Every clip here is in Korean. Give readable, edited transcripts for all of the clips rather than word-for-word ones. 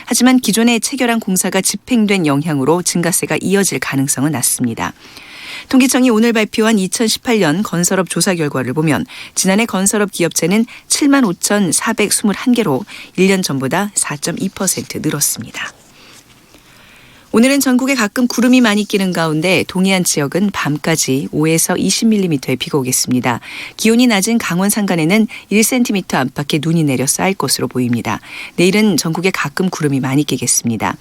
하지만 기존의 체결한 공사가 집행된 영향으로 증가세가 이어질 가능성은 낮습니다. 통계청이 오늘 발표한 2018년 건설업 조사 결과를 보면 지난해 건설업 기업체는 75,421개로 1년 전보다 4.2% 늘었습니다. 오늘은 전국에 가끔 구름이 많이 끼는 가운데 동해안 지역은 밤까지 5에서 20mm의 비가 오겠습니다. 기온이 낮은 강원 산간에는 1cm 안팎의 눈이 내려 쌓일 것으로 보입니다. 내일은 전국에 가끔 구름이 많이 끼겠습니다.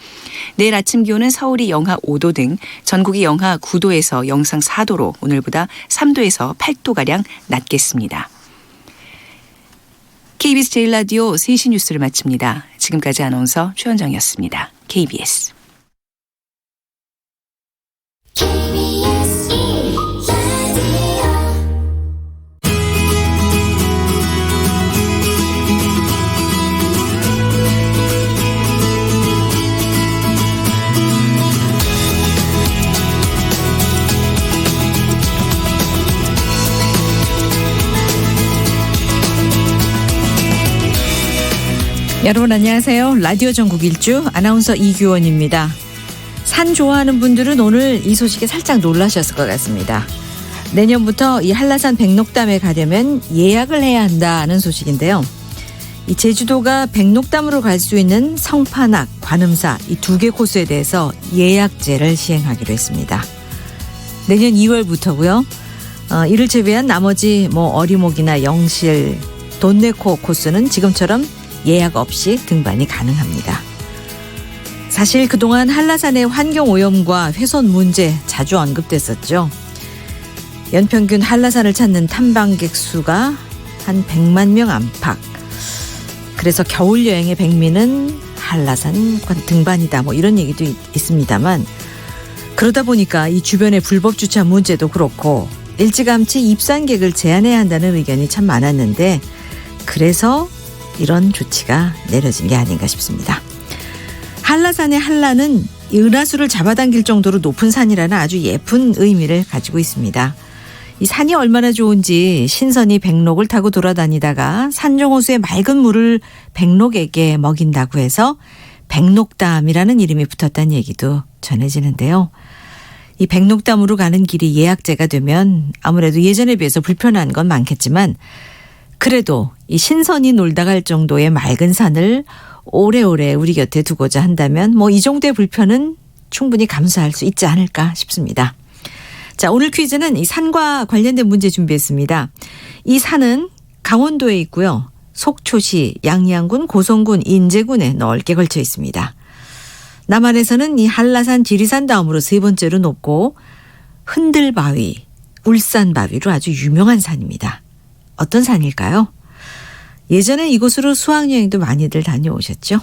내일 아침 기온은 서울이 영하 5도 등 전국이 영하 9도에서 영상 4도로 오늘보다 3도에서 8도가량 낮겠습니다. KBS 제1라디오 3시 뉴스를 마칩니다. 지금까지 아나운서 최원정이었습니다. KBS. 여러분 안녕하세요. 라디오 전국 일주 아나운서 이규원입니다. 산 좋아하는 분들은 오늘 이 소식에 살짝 놀라셨을 것 같습니다. 내년부터 이 한라산 백록담에 가려면 예약을 해야 한다는 소식인데요. 이 제주도가 백록담으로 갈 수 있는 성판악, 관음사 이 2개 코스에 대해서 예약제를 시행하기로 했습니다. 내년 2월부터고요. 이를 제외한 나머지 어리목이나 영실, 돈네코 코스는 지금처럼 예약 없이 등반이 가능합니다. 사실 그동안 한라산의 환경오염과 훼손 문제 자주 언급됐었죠. 연평균 한라산을 찾는 탐방객 수가 한 100만 명 안팎. 그래서 겨울 여행의 백미는 한라산 등반이다 이런 얘기도 있습니다만 그러다 보니까 이 주변의 불법 주차 문제도 그렇고 일찌감치 입산객을 제한해야 한다는 의견이 참 많았는데 그래서 이런 조치가 내려진 게 아닌가 싶습니다. 한라산의 한라는 은하수를 잡아당길 정도로 높은 산이라는 아주 예쁜 의미를 가지고 있습니다. 이 산이 얼마나 좋은지 신선이 백록을 타고 돌아다니다가 산정호수의 맑은 물을 백록에게 먹인다고 해서 백록담이라는 이름이 붙었다는 얘기도 전해지는데요. 이 백록담으로 가는 길이 예약제가 되면 아무래도 예전에 비해서 불편한 건 많겠지만 그래도 이 신선이 놀다 갈 정도의 맑은 산을 오래오래 우리 곁에 두고자 한다면 이 정도의 불편은 충분히 감수할 수 있지 않을까 싶습니다. 자, 오늘 퀴즈는 이 산과 관련된 문제 준비했습니다. 이 산은 강원도에 있고요. 속초시, 양양군, 고성군, 인제군에 넓게 걸쳐 있습니다. 남한에서는 이 한라산, 지리산 다음으로 세 번째로 높고 흔들바위, 울산바위로 아주 유명한 산입니다. 어떤 산일까요? 예전에 이곳으로 수학여행도 많이들 다녀오셨죠?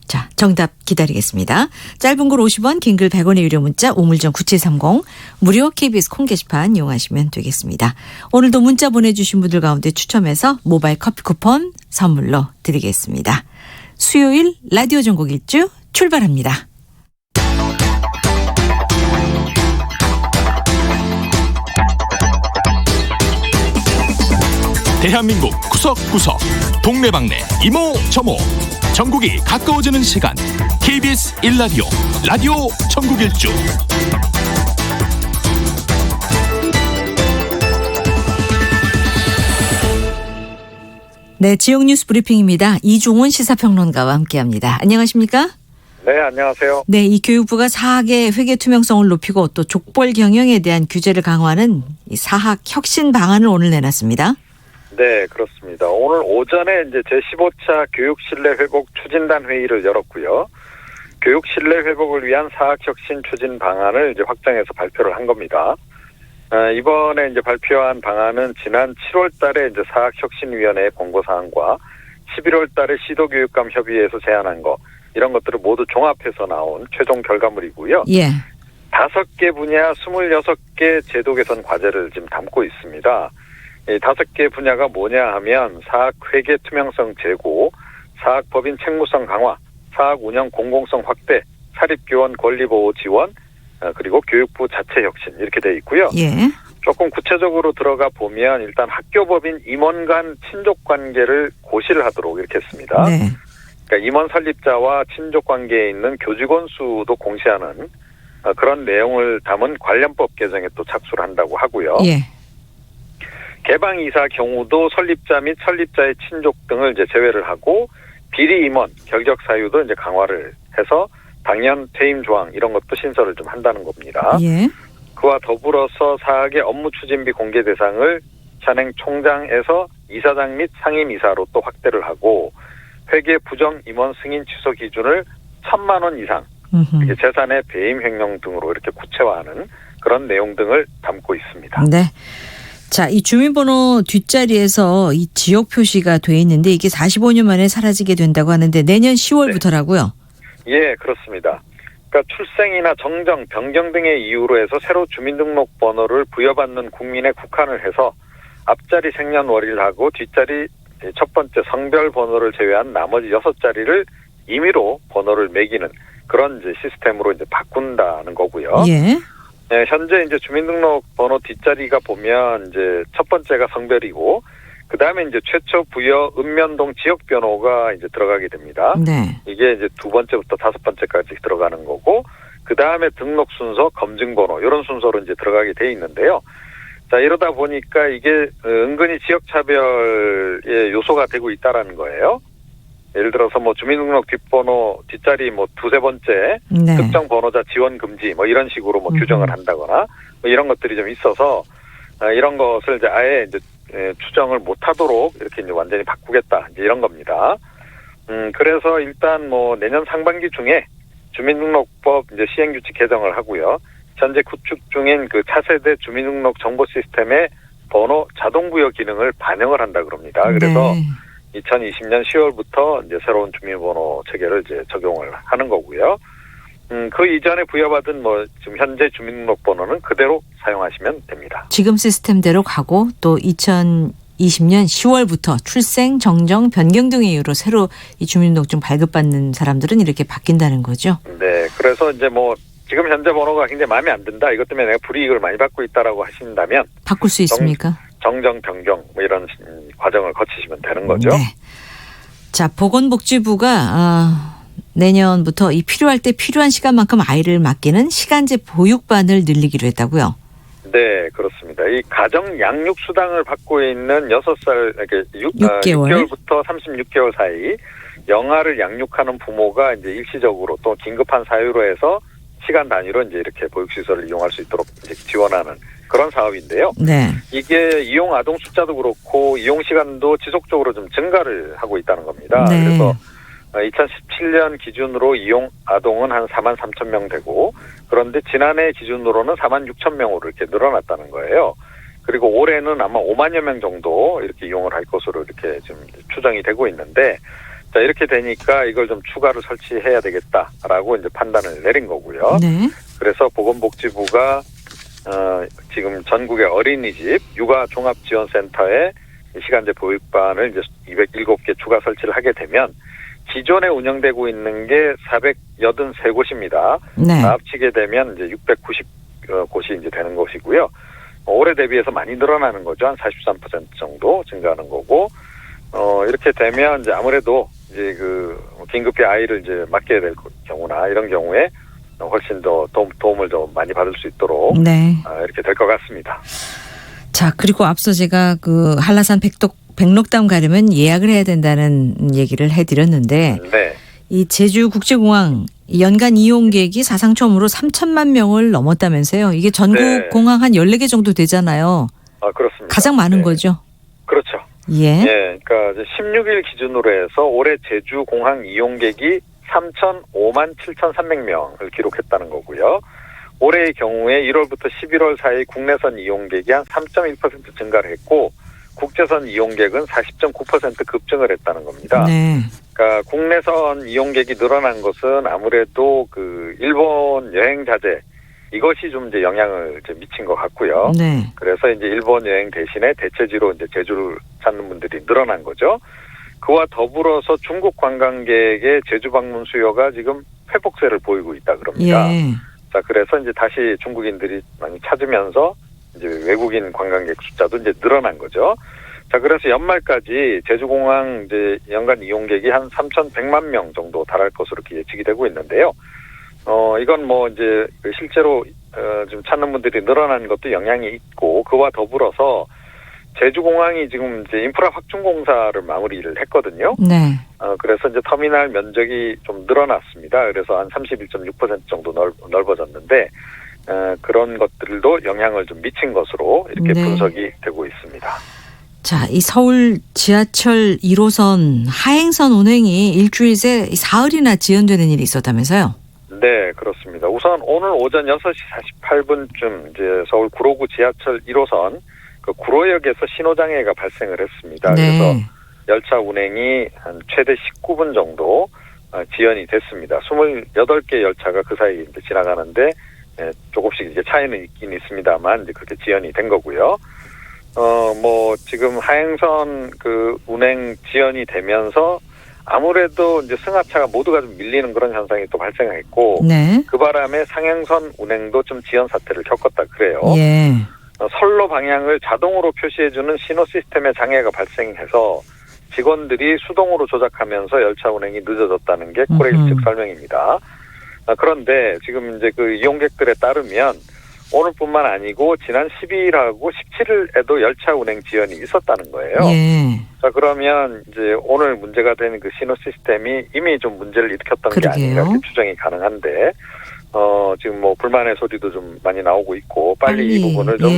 자, 정답 기다리겠습니다. 짧은 글 50원, 긴 글 100원의 유료 문자 우물정 9730 무료 KBS 콩 게시판 이용하시면 되겠습니다. 오늘도 문자 보내주신 분들 가운데 추첨해서 모바일 커피 쿠폰 선물로 드리겠습니다. 수요일 라디오 전국 일주 출발합니다. 대한민국 구석구석 동네방네 이모저모 전국이 가까워지는 시간 KBS 1라디오 라디오 전국 일주. 네, 지역 뉴스 브리핑입니다. 이종훈 시사평론가와 함께합니다. 안녕하십니까? 네, 안녕하세요. 네, 이 교육부가 사학의 회계 투명성을 높이고 또 족벌 경영에 대한 규제를 강화하는 이 사학 혁신 방안을 오늘 내놨습니다. 네, 그렇습니다. 오늘 오전에 이제 제15차 교육 신뢰 회복 추진단 회의를 열었고요. 교육 신뢰 회복을 위한 사학 혁신 추진 방안을 이제 확정해서 발표를 한 겁니다. 이번에 이제 발표한 방안은 지난 7월 달에 이제 사학 혁신 위원회의 권고 사항과 11월 달에 시도교육감 협의회에서 제안한 거 이런 것들을 모두 종합해서 나온 최종 결과물이고요. 예. 5개 분야 26개 제도 개선 과제를 지금 담고 있습니다. 이 5개 분야가 뭐냐 하면 사학 회계 투명성 제고, 사학 법인 책무성 강화, 사학 운영 공공성 확대, 사립교원 권리보호 지원, 그리고 교육부 자체 혁신 이렇게 돼 있고요. 예. 조금 구체적으로 들어가 보면 일단 학교법인 임원 간 친족 관계를 고시를 하도록 이렇게 했습니다. 네. 그러니까 임원 설립자와 친족 관계에 있는 교직원 수도 공시하는 그런 내용을 담은 관련법 개정에 또 착수를 한다고 하고요. 예. 개방이사 경우도 설립자 및 설립자의 친족 등을 이제 제외를 하고 비리 임원 결격 사유도 이제 강화를 해서 당연 퇴임 조항 이런 것도 신설을 좀 한다는 겁니다. 예. 그와 더불어서 사학의 업무 추진비 공개 대상을 현행 총장에서 이사장 및 상임이사로 또 확대를 하고 회계 부정 임원 승인 취소 기준을 1,000만 원 이상 이렇게 재산의 배임 횡령 등으로 이렇게 구체화하는 그런 내용 등을 담고 있습니다. 네. 자, 이 주민번호 뒷자리에서 이 지역 표시가 돼 있는데 이게 45년 만에 사라지게 된다고 하는데 내년 10월부터라고요? 예, 그렇습니다. 그러니까 출생이나 정정, 변경 등의 이유로 해서 새로 주민등록번호를 부여받는 국민에 국한을 해서 앞자리 생년월일을 하고 뒷자리 첫 번째 성별 번호를 제외한 나머지 6자리를 임의로 번호를 매기는 그런 이제 시스템으로 이제 바꾼다는 거고요. 예. 네, 현재 이제 주민등록번호 뒷자리가 보면 이제 첫 번째가 성별이고 그 다음에 이제 최초 부여 읍면동 지역번호가 이제 들어가게 됩니다. 네. 이게 이제 두 번째부터 다섯 번째까지 들어가는 거고 그 다음에 등록 순서, 검증번호 이런 순서로 이제 들어가게 돼 있는데요. 자, 이러다 보니까 이게 은근히 지역차별의 요소가 되고 있다라는 거예요. 예를 들어서 뭐 주민등록 뒷번호 뒷자리 뭐 두세 번째 네. 특정 번호자 지원 금지 뭐 이런 식으로 뭐 규정을 한다거나 뭐 이런 것들이 좀 있어서 이런 것을 이제 아예 이제 추정을 못하도록 이렇게 이제 완전히 바꾸겠다 이제 이런 겁니다. 그래서 일단 뭐 내년 상반기 중에 주민등록법 이제 시행규칙 개정을 하고요. 현재 구축 중인 그 차세대 주민등록 정보 시스템의 번호 자동 부여 기능을 반영을 한다 그럽니다. 그래서 네. 2020년 10월부터 이제 새로운 주민번호 체계를 이제 적용을 하는 거고요. 그 이전에 부여받은 뭐 지금 현재 주민등록번호는 그대로 사용하시면 됩니다. 지금 시스템대로 가고 또 2020년 10월부터 출생, 정정, 변경 등의 이유로 새로 이 주민등록증 발급받는 사람들은 이렇게 바뀐다는 거죠. 네, 그래서 이제 뭐 지금 현재 번호가 굉장히 마음에 안 든다. 이것 때문에 내가 불이익을 많이 받고 있다라고 하신다면 바꿀 수 있습니까? 정정, 변경 뭐 이런 과정을 거치시면 되는 거죠. 네. 자, 보건복지부가 내년부터 이 필요할 때 필요한 시간만큼 아이를 맡기는 시간제 보육반을 늘리기로 했다고요? 네, 그렇습니다. 이 가정 양육 수당을 받고 있는 6살, 이렇게 6개월. 6개월부터 36개월 사이 영아를 양육하는 부모가 이제 일시적으로 또 긴급한 사유로 해서 시간 단위로 이제 이렇게 보육시설을 이용할 수 있도록 이제 지원하는 그런 사업인데요. 네. 이게 이용 아동 숫자도 그렇고 이용 시간도 지속적으로 좀 증가를 하고 있다는 겁니다. 네. 그래서 2017년 기준으로 이용 아동은 한 4만 3천 명 되고 그런데 지난해 기준으로는 4만 6천 명으로 이렇게 늘어났다는 거예요. 그리고 올해는 아마 5만여 명 정도 이렇게 이용을 할 것으로 이렇게 지금 추정이 되고 있는데 자, 이렇게 되니까 이걸 좀 추가로 설치해야 되겠다라고 이제 판단을 내린 거고요. 네. 그래서 보건복지부가 지금 전국의 어린이집 육아종합지원센터에 시간제 보육반을 이제 207개 추가 설치를 하게 되면 기존에 운영되고 있는 게 483곳입니다. 네. 다 합치게 되면 이제 690곳이 이제 되는 것이고요. 올해 대비해서 많이 늘어나는 거죠. 한 43% 정도 증가하는 거고, 이렇게 되면 이제 아무래도 이제 그 긴급히 아이를 이제 맡겨야 될 경우나 이런 경우에 훨씬 더 도움을 좀 많이 받을 수 있도록 네. 이렇게 될 것 같습니다. 자, 그리고 앞서 제가 그 한라산 백록담 가려면 예약을 해야 된다는 얘기를 해드렸는데 네. 이 제주국제공항 연간 이용객이 사상 처음으로 3천만 명을 넘었다면서요. 이게 전국 네. 공항 한 14개 정도 되잖아요. 그렇습니다. 가장 많은 네. 거죠. 그렇죠. 예. 예, 그러니까 이제 16일 기준으로 해서 올해 제주 공항 이용객이 3,005만 7,300명을 기록했다는 거고요. 올해의 경우에 1월부터 11월 사이 국내선 이용객이 한 3.1% 증가를 했고 국제선 이용객은 40.9% 급증을 했다는 겁니다. 네. 그러니까 국내선 이용객이 늘어난 것은 아무래도 그 일본 여행 자제 이것이 좀 이제 영향을 이제 미친 것 같고요. 네. 그래서 이제 일본 여행 대신에 대체지로 이제 제주를 찾는 분들이 늘어난 거죠. 그와 더불어서 중국 관광객의 제주 방문 수요가 지금 회복세를 보이고 있다 그럽니다. 예. 자, 그래서 이제 다시 중국인들이 많이 찾으면서 이제 외국인 관광객 숫자도 이제 늘어난 거죠. 자, 그래서 연말까지 제주공항 이제 연간 이용객이 한 3,100만 명 정도 달할 것으로 이렇게 예측이 되고 있는데요. 이건 뭐 이제 실제로 좀 찾는 분들이 늘어나는 것도 영향이 있고, 그와 더불어서 제주공항이 지금 이제 인프라 확충 공사를 마무리를 했거든요. 네. 그래서 이제 터미널 면적이 좀 늘어났습니다. 그래서 한 31.6% 정도 넓어졌는데, 그런 것들도 영향을 좀 미친 것으로 이렇게 네. 분석이 되고 있습니다. 자, 이 서울 지하철 1호선 하행선 운행이 일주일 새 사흘이나 지연되는 일이 있었다면서요? 네, 그렇습니다. 우선 오늘 오전 6시 48분쯤 이제 서울 구로구 지하철 1호선 그 구로역에서 신호장애가 발생을 했습니다. 네. 그래서 열차 운행이 한 최대 19분 정도 지연이 됐습니다. 28개 열차가 그 사이에 이제 지나가는데 조금씩 이제 차이는 있긴 있습니다만 이제 그렇게 지연이 된 거고요. 뭐 지금 하행선 그 운행 지연이 되면서 아무래도 이제 승하차가 모두가 좀 밀리는 그런 현상이 또 발생했고, 네. 그 바람에 상행선 운행도 좀 지연 사태를 겪었다 그래요. 예. 선로 방향을 자동으로 표시해주는 신호 시스템에 장애가 발생해서 직원들이 수동으로 조작하면서 열차 운행이 늦어졌다는 게 코레일 측 설명입니다. 그런데 지금 이제 그 이용객들에 따르면 오늘뿐만 아니고 지난 12일하고 17일에도 열차 운행 지연이 있었다는 거예요. 예. 자, 그러면 이제 오늘 문제가 된 그 신호 시스템이 이미 좀 문제를 일으켰던 그러게요. 게 아닌가 이렇게 추정이 가능한데, 지금 뭐 불만의 소리도 좀 많이 나오고 있고, 빨리 이 부분을 좀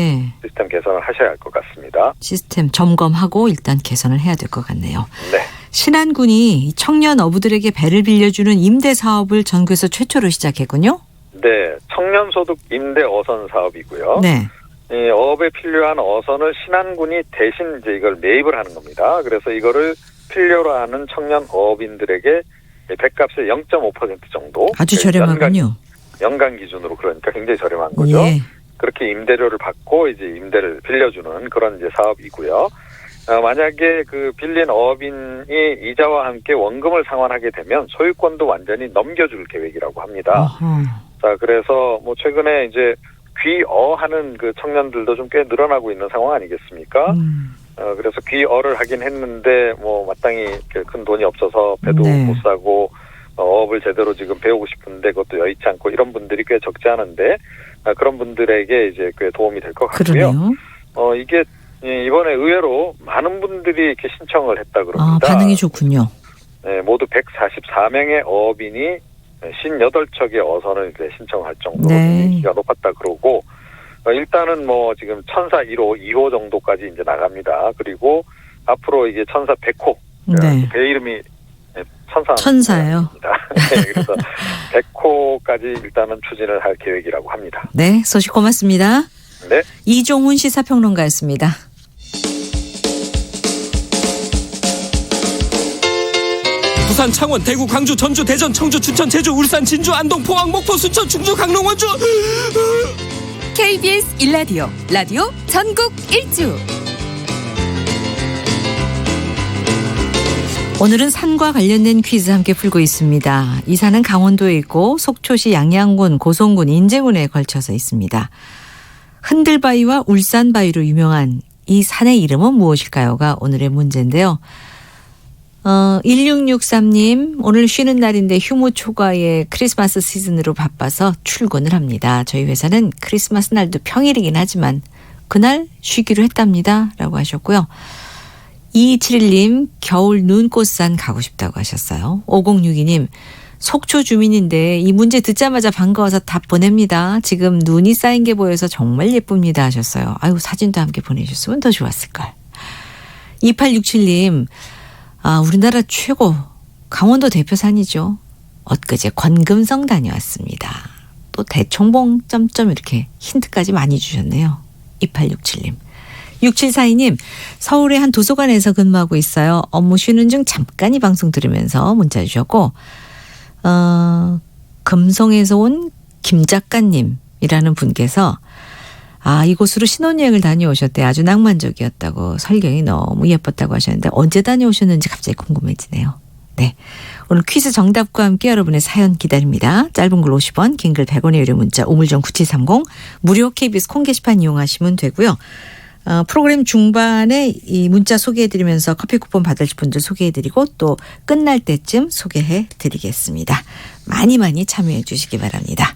시스템 개선을 하셔야 할 것 같습니다. 시스템 점검하고 일단 개선을 해야 될 것 같네요. 네. 신안군이 청년 어부들에게 배를 빌려주는 임대 사업을 전국에서 최초로 시작했군요. 네. 청년소득 임대 어선 사업이고요. 네. 이 어업에 필요한 어선을 신안군이 대신 이제 이걸 매입을 하는 겁니다. 그래서 이거를 필요로 하는 청년 어업인들에게 배값의 0.5% 정도. 아주 저렴하군요. 연간 기준으로 그러니까 굉장히 저렴한 거죠. 예. 그렇게 임대료를 받고 이제 임대를 빌려주는 그런 이제 사업이고요. 만약에 그 빌린 어업인이 이자와 함께 원금을 상환하게 되면 소유권도 완전히 넘겨줄 계획이라고 합니다. 어허. 자, 그래서 뭐 최근에 이제 귀어하는 그 청년들도 좀 꽤 늘어나고 있는 상황 아니겠습니까? 그래서 귀어를 하긴 했는데 뭐 마땅히 큰 돈이 없어서 배도 네. 못 사고 어업을 제대로 지금 배우고 싶은데 그것도 여의치 않고 이런 분들이 꽤 적지 않은데 그런 분들에게 이제 꽤 도움이 될 것 같고요. 그러네요. 이게 이번에 의외로 많은 분들이 이렇게 신청을 했다 그럽니다. 반응이 좋군요. 네, 모두 144명의 어업인이 58척의 어선을 이제 신청할 정도로 네. 인기가 높았다 그러고, 일단은 뭐 지금 천사 1호, 2호 정도까지 이제 나갑니다. 그리고 앞으로 이게 천사 100호, 네. 배 이름이 천사예요. 네, 그래서 100호까지 일단은 추진을 할 계획이라고 합니다. 네, 소식 고맙습니다. 네. 이종훈 시사평론가였습니다. 부산, 창원, 대구, 광주, 전주, 대전, 청주, 춘천, 제주, 울산, 진주, 안동, 포항, 목포, 순천, 충주, 강릉, 원주. KBS 1라디오 라디오 전국 일주. 오늘은 산과 관련된 퀴즈 함께 풀고 있습니다. 이 산은 강원도에 있고 속초시 양양군, 고성군, 인제군에 걸쳐서 있습니다. 흔들바위와 울산바위로 유명한 이 산의 이름은 무엇일까요가 오늘의 문제인데요. 1663님, 오늘 쉬는 날인데 휴무 초과에 크리스마스 시즌으로 바빠서 출근을 합니다. 저희 회사는 크리스마스 날도 평일이긴 하지만 그날 쉬기로 했답니다. 라고 하셨고요. 2271님, 겨울 눈꽃산 가고 싶다고 하셨어요. 5062님, 속초 주민인데 이 문제 듣자마자 반가워서 답 보냅니다. 지금 눈이 쌓인 게 보여서 정말 예쁩니다 하셨어요. 아유, 사진도 함께 보내주셨으면 더 좋았을걸. 2867님, 우리나라 최고 강원도 대표산이죠. 엊그제 권금성 다녀왔습니다. 또 대청봉 점점 이렇게 힌트까지 많이 주셨네요. 2867님. 6742님, 서울의 한 도서관에서 근무하고 있어요. 업무 쉬는 중 잠깐 이 방송 들으면서 문자 주셨고, 금성에서 온 김 작가님이라는 분께서 이곳으로 신혼여행을 다녀오셨대. 아주 낭만적이었다고, 설경이 너무 예뻤다고 하셨는데 언제 다녀오셨는지 갑자기 궁금해지네요. 네, 오늘 퀴즈 정답과 함께 여러분의 사연 기다립니다. 짧은 글 50원, 긴 글 100원의 유료 문자 우물정 9730, 무료 KBS 콩 게시판 이용하시면 되고요. 프로그램 중반에 이 문자 소개해드리면서 커피 쿠폰 받으실 분들 소개해드리고 또 끝날 때쯤 소개해드리겠습니다. 많이 참여해 주시기 바랍니다.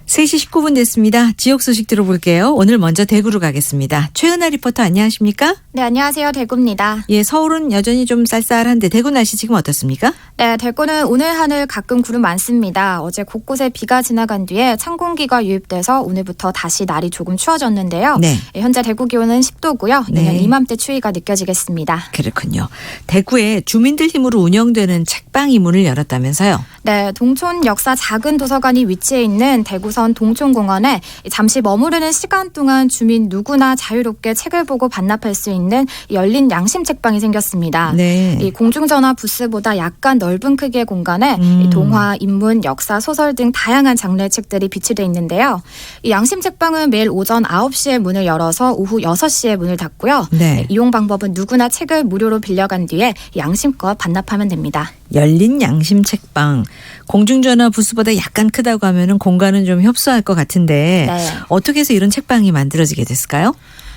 3시 19분 됐습니다. 지역 소식 들어볼게요. 오늘 먼저 대구로 가겠습니다. 최은아 리포터 안녕하십니까? 네, 안녕하세요. 대구입니다. 예, 서울은 여전히 좀 쌀쌀한데 대구 날씨 지금 어떻습니까? 네, 대구는 오늘 하늘 가끔 구름 많습니다. 어제 곳곳에 비가 지나간 뒤에 찬 공기가 유입돼서 오늘부터 다시 날이 조금 추워졌는데요. 네. 현재 대구 기온은 10도고요. 내년 네. 이맘때 추위가 느껴지겠습니다. 그렇군요. 대구에 주민들 힘으로 운영되는 책방이 문을 열었다면서요? 네, 동촌 역사 작은 도서관이 위치해 있는 대구선 동촌공원에 잠시 머무르는 시간 동안 주민 누구나 자유롭게 책을 보고 반납할 수 있는 열린 양심 책방이 생겼습니다. 네. 이 공중전화 부스보다 약간 넓은 크기의 공간에 이 동화, 인문, 역사, 소설 등 다양한 장르의 책들이 비치되어 있는데요. 이 양심 책방은 매일 오전 9시에 문을 열어서 오후 6시에 문을 닫고요. 네. 이용 방법은 누구나 책을 무료로 빌려간 뒤에 양심껏 반납하면 됩니다. 열린 양심 책방. 공중전화 부스보다 약간 크다고 하면은 공간은 좀 협소할 것 같은데 네. 어떻게 해서 이런 책방이 만들어지게 됐을까요?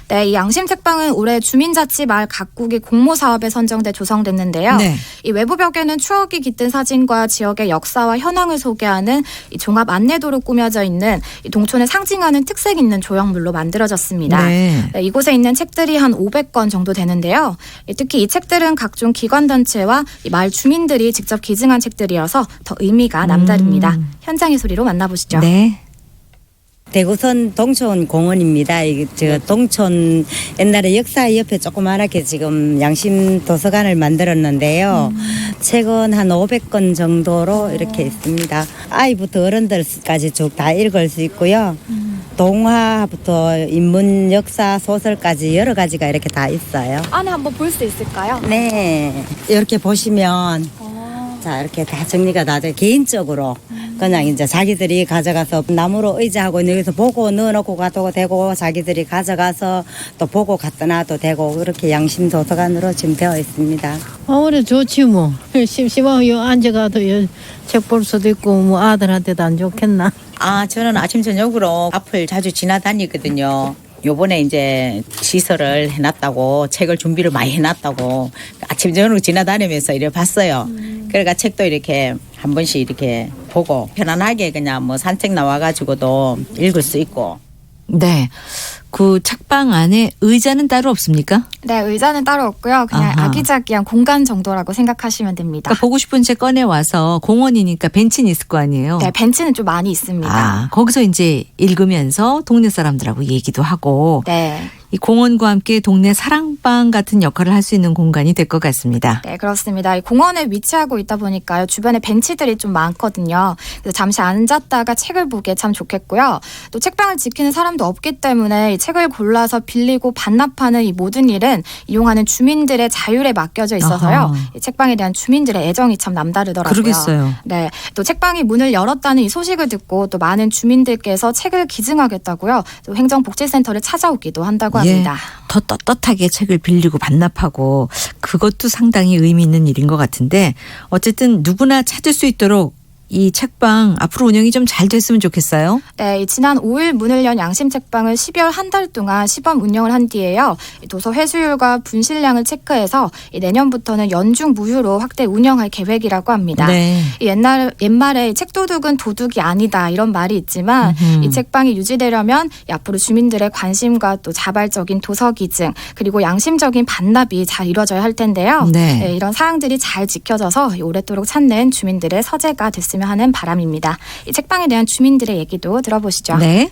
네, 이 양심 책방은 올해 주민자치 마을 각국이 공모 사업에 선정돼 조성됐는데요. 네. 이 외부 벽에는 추억이 깃든 사진과 지역의 역사와 현황을 소개하는 이 종합 안내도로 꾸며져 있는 이 동촌을 상징하는 특색 있는 조형물로 만들어졌습니다. 네. 네, 이곳에 있는 책들이 한 500권 정도 되는데요. 특히 이 책들은 각종 기관단체와 이 마을 주민들이 직접 기증한 책들이어서 더 의미가 남다릅니다. 현장의 소리로 만나보시죠. 네. 대구선 동촌 공원입니다. 저 동촌 옛날에 역사 옆에 조그맣게 지금 양심 도서관을 만들었는데요. 책은 한 500권 정도로 이렇게 있습니다. 아이부터 어른들까지 쭉 다 읽을 수 있고요. 동화부터 인문, 역사, 소설까지 여러 가지가 이렇게 다 있어요. 안에 한번 볼 수 있을까요? 네, 이렇게 보시면 자 이렇게 다 정리가 다 돼. 개인적으로 그냥 이제 자기들이 가져가서 나무로 의자하고 여기서 보고 넣어놓고 가도 되고 자기들이 가져가서 또 보고 갖다 놔도 되고 그렇게 양심 도서관으로 지금 되어 있습니다. 오래 좋지 뭐. 심심하면 요 앉아가도 책 볼 수도 있고 뭐 아들한테도 안 좋겠나. 저는 아침 저녁으로 앞을 자주 지나다니거든요. 요번에 이제 시설을 해놨다고 책을 준비를 많이 해놨다고 아침 저녁으로 지나다니면서 이래 봤어요. 그러니까 책도 이렇게 한 번씩 이렇게 보고 편안하게 그냥 뭐 산책 나와가지고도 읽을 수 있고. 네. 그 책방 안에 의자는 따로 없습니까? 네, 의자는 따로 없고요. 그냥 아하. 아기자기한 공간 정도라고 생각하시면 됩니다. 그러니까 보고 싶은 책 꺼내 와서 공원이니까 벤치는 있을 거 아니에요? 네, 벤치는 좀 많이 있습니다. 거기서 이제 읽으면서 동네 사람들하고 얘기도 하고 네. 이 공원과 함께 동네 사랑방 같은 역할을 할 수 있는 공간이 될 것 같습니다. 네, 그렇습니다. 이 공원에 위치하고 있다 보니까요. 주변에 벤치들이 좀 많거든요. 그래서 잠시 앉았다가 책을 보기에 참 좋겠고요. 또 책방을 지키는 사람도 없기 때문에 이 책을 골라서 빌리고 반납하는 이 모든 일은 이용하는 주민들의 자율에 맡겨져 있어서요. 아하. 이 책방에 대한 주민들의 애정이 참 남다르더라고요. 그러겠어요. 네, 또 책방이 문을 열었다는 이 소식을 듣고 또 많은 주민들께서 책을 기증하겠다고요. 또 행정복지센터를 찾아오기도 한다고 합니다. 예, 더 떳떳하게 책을 빌리고 반납하고 그것도 상당히 의미 있는 일인 것 같은데 어쨌든 누구나 찾을 수 있도록 이 책방 앞으로 운영이 좀 잘 됐으면 좋겠어요. 네, 이 지난 5일 문을 연 양심 책방을 12월 한 달 동안 시범 운영을 한 뒤에요. 이 도서 회수율과 분실량을 체크해서 이 내년부터는 연중 무휴로 확대 운영할 계획이라고 합니다. 네. 이 옛말에 책도둑은 도둑이 아니다 이런 말이 있지만 이 책방이 유지되려면 이 앞으로 주민들의 관심과 또 자발적인 도서 기증 그리고 양심적인 반납이 잘 이루어져야 할 텐데요. 네. 네, 이런 사항들이 잘 지켜져서 오랫도록 찾는 주민들의 서재가 됐습니다. 하는 바람입니다. 이 책방에 대한 주민들의 얘기도 들어보시죠. 네.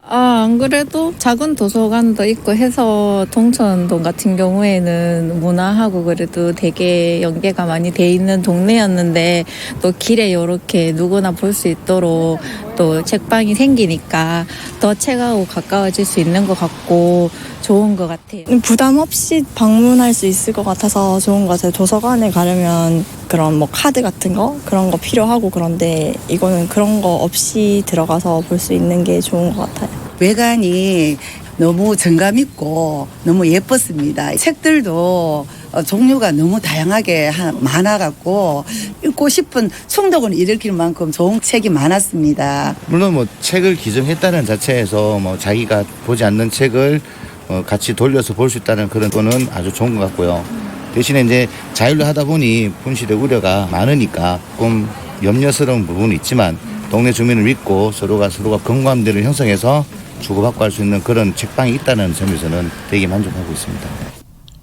안 그래도 작은 도서관도 있고 해서 동천동 같은 경우에는 문화하고 그래도 되게 연계가 많이 돼 있는 동네였는데 또 길에 이렇게 누구나 볼 수 있도록 또 책방이 생기니까 더 책하고 가까워질 수 있는 것 같고 좋은 것 같아요. 부담 없이 방문할 수 있을 것 같아서 좋은 것 같아요. 도서관에 가려면 그런 뭐 카드 같은 거 그런 거 필요하고 그런데 이거는 그런 거 없이 들어가서 볼 수 있는 게 좋은 것 같아요. 외관이 너무 정감 있고 너무 예뻤습니다. 책들도 종류가 너무 다양하게 많아갖고 읽고 싶은 충동을 일으킬 만큼 좋은 책이 많았습니다. 물론 뭐 책을 기증했다는 자체에서 뭐 자기가 보지 않는 책을 같이 돌려서 볼 수 있다는 그런 거는 아주 좋은 것 같고요. 대신에 이제 자율로 하다 보니 분실의 우려가 많으니까 조금 염려스러운 부분은 있지만 동네 주민을 믿고 서로가 공감대를 형성해서 주고받고 할 수 있는 그런 책방이 있다는 점에서는 되게 만족하고 있습니다.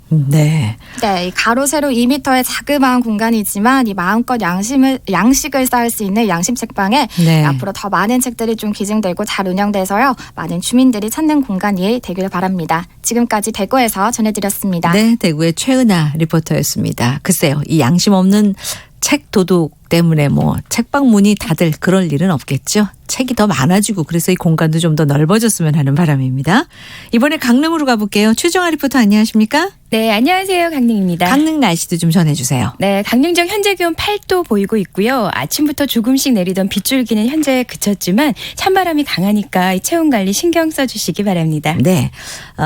네. 네, 이 가로 세로 2m의 자그마한 공간이지만 이 마음껏 양식을 쌓을 수 있는 양심 책방에 네. 앞으로 더 많은 책들이 좀 기증되고 잘 운영돼서요. 많은 주민들이 찾는 공간이 되길 바랍니다. 지금까지 대구에서 전해드렸습니다. 네, 대구의 최은아 리포터였습니다. 글쎄요, 이 양심 없는 책 도둑 때문에 뭐 책방 문이 다들 그럴 일은 없겠죠. 책이 더 많아지고 그래서 이 공간도 좀 더 넓어졌으면 하는 바람입니다. 이번에 강릉으로 가볼게요. 최정아 리포터 안녕하십니까? 네, 안녕하세요. 강릉입니다. 강릉 날씨도 좀 전해주세요. 네, 강릉역 현재 기온 8도 보이고 있고요. 아침부터 조금씩 내리던 빗줄기는 현재 그쳤지만 찬바람이 강하니까 이 체온 관리 신경 써주시기 바랍니다. 네,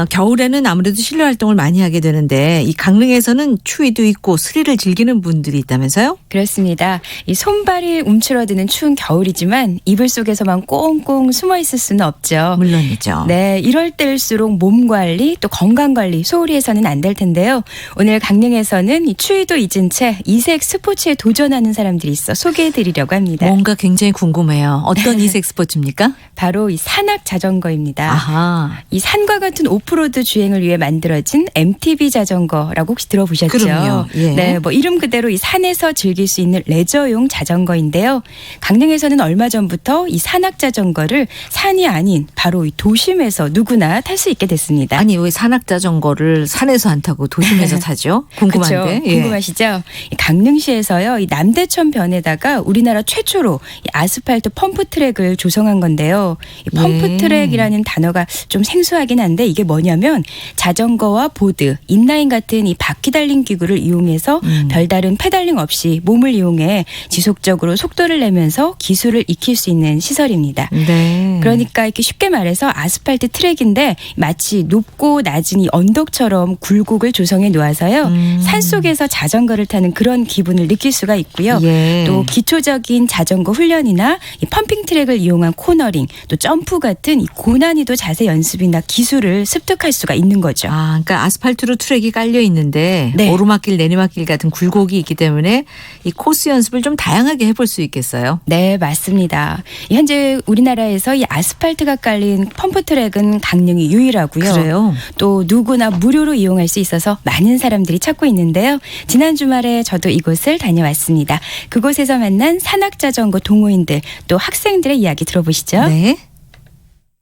겨울에는 아무래도 실내 활동을 많이 하게 되는데 이 강릉에서는 추위도 있고 스리를 즐기는 분들이 있다면서요? 그렇습니다. 이 손발이 움츠러드는 추운 겨울이지만 이불 속에서만 꽁꽁 숨어 있을 수는 없죠. 물론이죠. 네, 이럴 때일수록 몸 관리 또 건강 관리 소홀히 해서는 안 될 텐데요. 오늘 강릉에서는 이 추위도 잊은 채 이색 스포츠에 도전하는 사람들이 있어 소개해드리려고 합니다. 뭔가 굉장히 궁금해요. 어떤 이색 스포츠입니까? 바로 이 산악 자전거입니다. 아하. 이 산과 같은 오프로드 주행을 위해 만들어진 MTB 자전거라고 혹시 들어보셨죠? 그럼요. 예. 네, 뭐 이름 그대로 이 산에서 즐길 수 있는 레저용 자전거인데요. 강릉에서는 얼마 전부터 이 산악 자전거를 산이 아닌 바로 이 도심에서 누구나 탈 수 있게 됐습니다. 아니 왜 산악 자전거를 산에서 안 타고 도심에서 타죠? 궁금한데. 그렇죠. 예. 궁금하시죠? 이 강릉시에서요. 이 남대천 변에다가 우리나라 최초로 이 아스팔트 펌프 트랙을 조성한 건데요. 이 펌프 트랙이라는 단어가 좀 생소하긴 한데 이게 뭐냐면 자전거와 보드, 인라인 같은 이 바퀴 달린 기구를 이용해서 별다른 페달링 없이 몸을 이용해 지속적으로 속도를 내면서 기술을 익힐 수 있는 시설입니다. 네. 그러니까 이렇게 쉽게 말해서 아스팔트 트랙인데 마치 높고 낮은 이 언덕처럼 굴곡을 조성해 놓아서요. 산속에서 자전거를 타는 그런 기분을 느낄 수가 있고요. 예. 또 기초적인 자전거 훈련이나 이 펌핑 트랙을 이용한 코너링, 또 점프 같은 이 고난이도 자세 연습이나 기술을 습득할 수가 있는 거죠. 아, 그러니까 아스팔트로 트랙이 깔려 있는데 네. 오르막길, 내리막길 같은 굴곡이 있기 때문에 이 코스 연습을 좀 다양하게 해볼 수 있겠어요. 네, 맞습니다. 현재 우리나라에서 이 아스팔트가 깔린 펌프 트랙은 강릉이 유일하고요. 그래요? 또 누구나 무료로 이용할 수 있어서 많은 사람들이 찾고 있는데요. 지난 주말에 저도 이곳을 다녀왔습니다. 그곳에서 만난 산악자전거 동호인들 또 학생들의 이야기 들어보시죠. 네.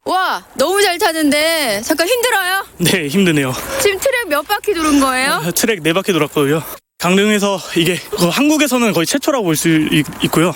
와, 너무 잘 타는데 잠깐 힘들어요? 네, 힘드네요. 지금 트랙 몇 바퀴 도는 거예요? 트랙 4바퀴 돌았거든요. 강릉에서 이게 한국에서는 거의 최초라고 볼 수 있고요.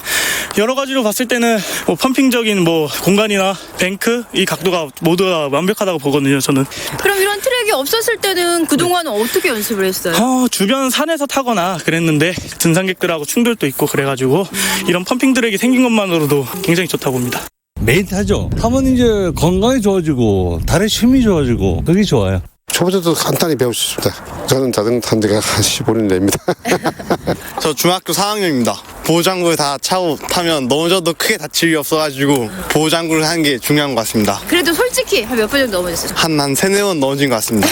여러 가지로 봤을 때는 뭐 펌핑적인 뭐 공간이나 뱅크 이 각도가 모두 다 완벽하다고 보거든요. 저는. 그럼 이런 트랙이 없었을 때는 그동안은 어떻게 연습을 했어요? 주변 산에서 타거나 그랬는데 등산객들하고 충돌도 있고 그래가지고 이런 펌핑 트랙이 생긴 것만으로도 굉장히 좋다고 봅니다. 매일 타죠. 타면 이제 건강이 좋아지고 다리 힘이 좋아지고 그게 좋아요. 초보자도 간단히 배울 수 있습니다. 저는 자전거 탄 지가 한 15년 됩니다. 저 중학교 4학년입니다. 보호장구 다 차고 타면 넘어져도 크게 다칠 일이 없어가지고 보호장구를 하는 게 중요한 것 같습니다. 그래도 솔직히 한 몇 번 정도 넘어졌어요? 한 3-4번 넘어진 것 같습니다.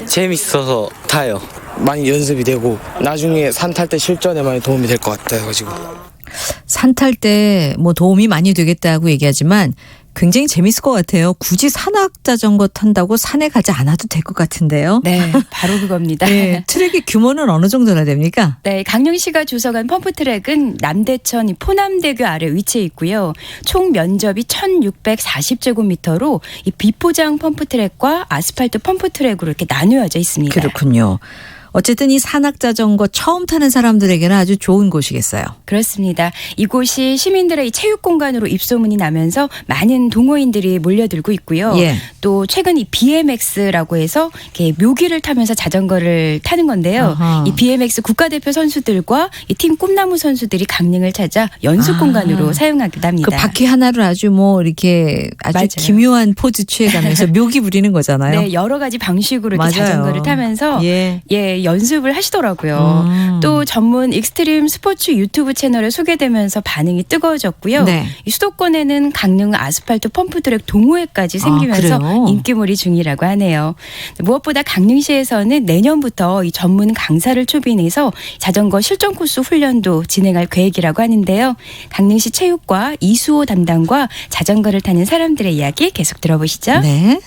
재밌어서 타요. 많이 연습이 되고 나중에 산 탈 때 실전에 많이 도움이 될 것 같아가지고. 산 탈 때 뭐 도움이 많이 되겠다고 얘기하지만 굉장히 재밌을 것 같아요. 굳이 산악 자전거 탄다고 산에 가지 않아도 될 것 같은데요. 네, 바로 그겁니다. 네, 트랙의 규모는 어느 정도나 됩니까? 네, 강릉시가 조성한 펌프 트랙은 남대천 포남대교 아래 위치해 있고요. 총 면적이 1,640제곱미터로 이 비포장 펌프 트랙과 아스팔트 펌프 트랙으로 이렇게 나누어져 있습니다. 그렇군요. 어쨌든 이 산악 자전거 처음 타는 사람들에게는 아주 좋은 곳이겠어요. 그렇습니다. 이곳이 시민들의 체육 공간으로 입소문이 나면서 많은 동호인들이 몰려들고 있고요. 예. 또 최근 이 BMX라고 해서 이렇게 묘기를 타면서 자전거를 타는 건데요. 아하. 이 BMX 국가대표 선수들과 이 팀 꿈나무 선수들이 강릉을 찾아 연습 공간으로 사용하기도 합니다. 그 바퀴 하나를 아주 뭐 이렇게 아주 맞아요. 기묘한 포즈 취해가면서 묘기 부리는 거잖아요. 네, 여러 가지 방식으로 이렇게 맞아요. 자전거를 타면서 예. 이렇게 연습을 하시더라고요. 또 전문 익스트림 스포츠 유튜브 채널에 소개되면서 반응이 뜨거워졌고요. 네. 이 수도권에는 강릉 아스팔트 펌프트랙 동호회까지 생기면서 그래요? 인기몰이 중이라고 하네요. 무엇보다 강릉시에서는 내년부터 이 전문 강사를 초빙해서 자전거 실전 코스 훈련도 진행할 계획이라고 하는데요. 강릉시 체육과 이수호 담당과 자전거를 타는 사람들의 이야기 계속 들어보시죠. 네.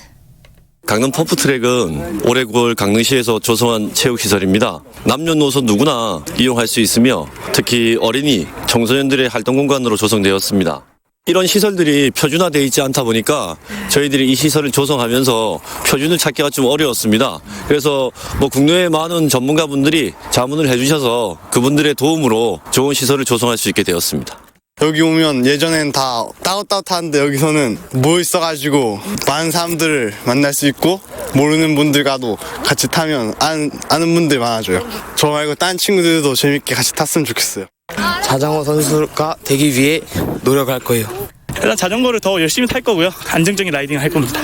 강릉 펌프트랙은 올해 9월 강릉시에서 조성한 체육시설입니다. 남녀노소 누구나 이용할 수 있으며 특히 어린이, 청소년들의 활동 공간으로 조성되었습니다. 이런 시설들이 표준화되어 있지 않다 보니까 저희들이 이 시설을 조성하면서 표준을 찾기가 좀 어려웠습니다. 그래서 국내의 많은 전문가분들이 자문을 해주셔서 그분들의 도움으로 좋은 시설을 조성할 수 있게 되었습니다. 여기 오면 예전엔 다 따뜻따뜻한데 여기서는 모여 있어가지고 많은 사람들을 만날 수 있고 모르는 분들과도 같이 타면 아는 분들 많아져요. 저 말고 딴 친구들도 재밌게 같이 탔으면 좋겠어요. 자전거 선수가 되기 위해 노력할 거예요. 일단 자전거를 더 열심히 탈 거고요. 안정적인 라이딩을 할 겁니다.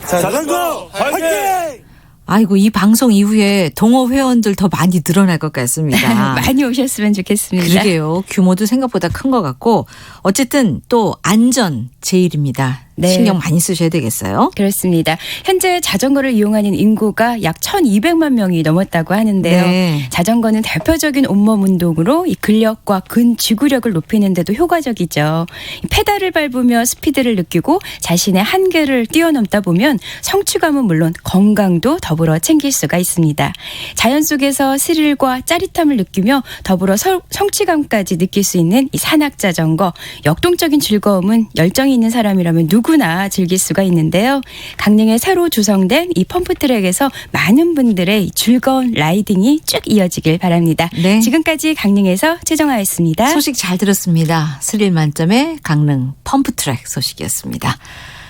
자전거 화이팅! 아이고, 이 방송 이후에 동호 회원들 더 많이 늘어날 것 같습니다. 많이 오셨으면 좋겠습니다. 그러게요. 규모도 생각보다 큰 것 같고 어쨌든 또 안전 제일입니다. 네. 신경 많이 쓰셔야 되겠어요. 그렇습니다. 현재 자전거를 이용하는 인구가 약 1,200만 명이 넘었다고 하는데요. 네. 자전거는 대표적인 온몸 운동으로 이 근력과 근지구력을 높이는 데도 효과적이죠. 이 페달을 밟으며 스피드를 느끼고 자신의 한계를 뛰어넘다 보면 성취감은 물론 건강도 더불어 챙길 수가 있습니다. 자연 속에서 스릴과 짜릿함을 느끼며 더불어 성취감까지 느낄 수 있는 이 산악자전거. 역동적인 즐거움은 열정이 있는 사람이라면 누구나 즐길 수가 있는데요. 강릉에 새로 조성된 이 펌프트랙에서 많은 분들의 즐거운 라이딩이 쭉 이어지길 바랍니다. 네. 지금까지 강릉에서 최정아였습니다. 소식 잘 들었습니다. 스릴 만점의 강릉 펌프트랙 소식이었습니다.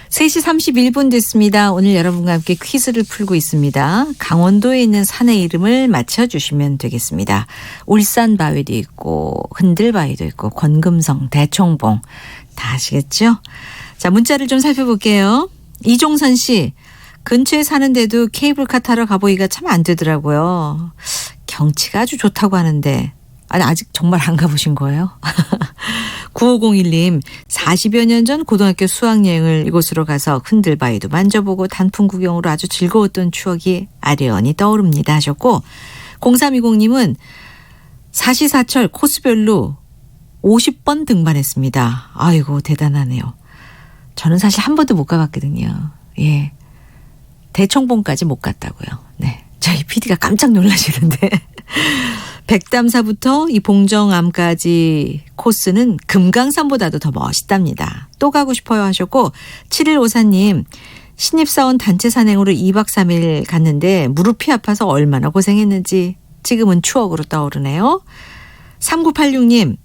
3시 31분 됐습니다. 오늘 여러분과 함께 퀴즈를 풀고 있습니다. 강원도에 있는 산의 이름을 맞춰주시면 되겠습니다. 울산바위도 있고 흔들바위도 있고 권금성, 대청봉 다 아시겠죠? 자, 문자를 좀 살펴볼게요. 이종선 씨, 근처에 사는데도 케이블카 타러 가보기가 참 안 되더라고요. 경치가 아주 좋다고 하는데 아직 정말 안 가보신 거예요? 9501님, 40여 년 전 고등학교 수학여행을 이곳으로 가서 흔들바위도 만져보고 단풍 구경으로 아주 즐거웠던 추억이 아련히 떠오릅니다 하셨고, 0320님은 사시사철 코스별로 50번 등반했습니다. 아이고 대단하네요. 저는 사실 한 번도 못 가봤거든요. 예, 대청봉까지 못 갔다고요. 네, 저희 PD가 깜짝 놀라시는데 백담사부터 이 봉정암까지 코스는 금강산보다도 더 멋있답니다. 또 가고 싶어요 하셨고, 7154님, 신입사원 단체 산행으로 2박 3일 갔는데 무릎이 아파서 얼마나 고생했는지 지금은 추억으로 떠오르네요. 3986님,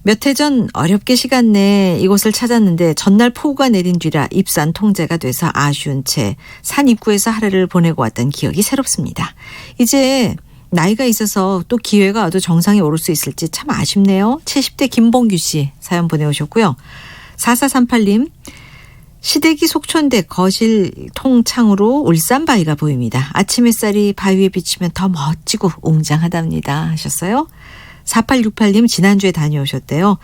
몇 해 전 어렵게 시간 내 이곳을 찾았는데 전날 폭우가 내린 뒤라 입산 통제가 돼서 아쉬운 채 산 입구에서 하루를 보내고 왔던 기억이 새롭습니다. 이제 나이가 있어서 또 기회가 와도 정상에 오를 수 있을지 참 아쉽네요. 70대 김봉규 씨 사연 보내오셨고요. 4438님, 시댁이 속초인데 거실 통창으로 울산바위가 보입니다. 아침 햇살이 바위에 비치면 더 멋지고 웅장하답니다 하셨어요. 4868님, 지난주에 다녀오셨대요.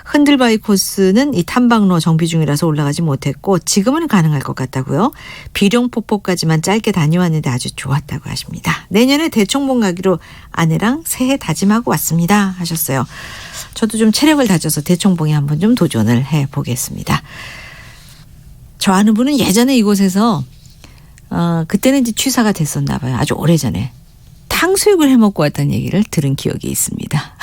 흔들바위 코스는 이 탐방로 정비 중이라서 올라가지 못했고 지금은 가능할 것 같다고요. 비룡폭포까지만 짧게 다녀왔는데 아주 좋았다고 하십니다. 내년에 대청봉 가기로 아내랑 새해 다짐하고 왔습니다 하셨어요. 저도 좀 체력을 다져서 대청봉에 한번 좀 도전을 해보겠습니다. 저 아는 분은 예전에 이곳에서 그때는 이제 취사가 됐었나 봐요. 아주 오래전에 탕수육을 해먹고 왔다는 얘기를 들은 기억이 있습니다.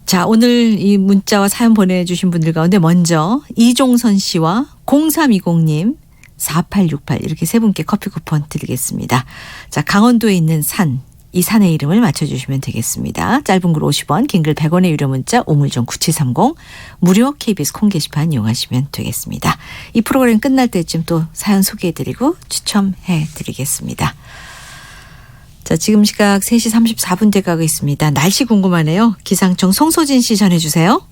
자, 오늘 이 문자와 사연 보내주신 분들 가운데 먼저 이종선 씨와 0320님, 4868 이렇게 세 분께 커피 쿠폰 드리겠습니다. 자, 강원도에 있는 산, 이 산의 이름을 맞춰주시면 되겠습니다. 짧은 글 50원, 긴 글 100원의 유료 문자 우물정 9730, 무료 KBS 콩 게시판 이용하시면 되겠습니다. 이 프로그램 끝날 때쯤 또 사연 소개해드리고 추첨해드리겠습니다. 자, 지금 시각 3시 34분 돼가고 있습니다. 날씨 궁금하네요. 기상청 송소진 씨 전해주세요.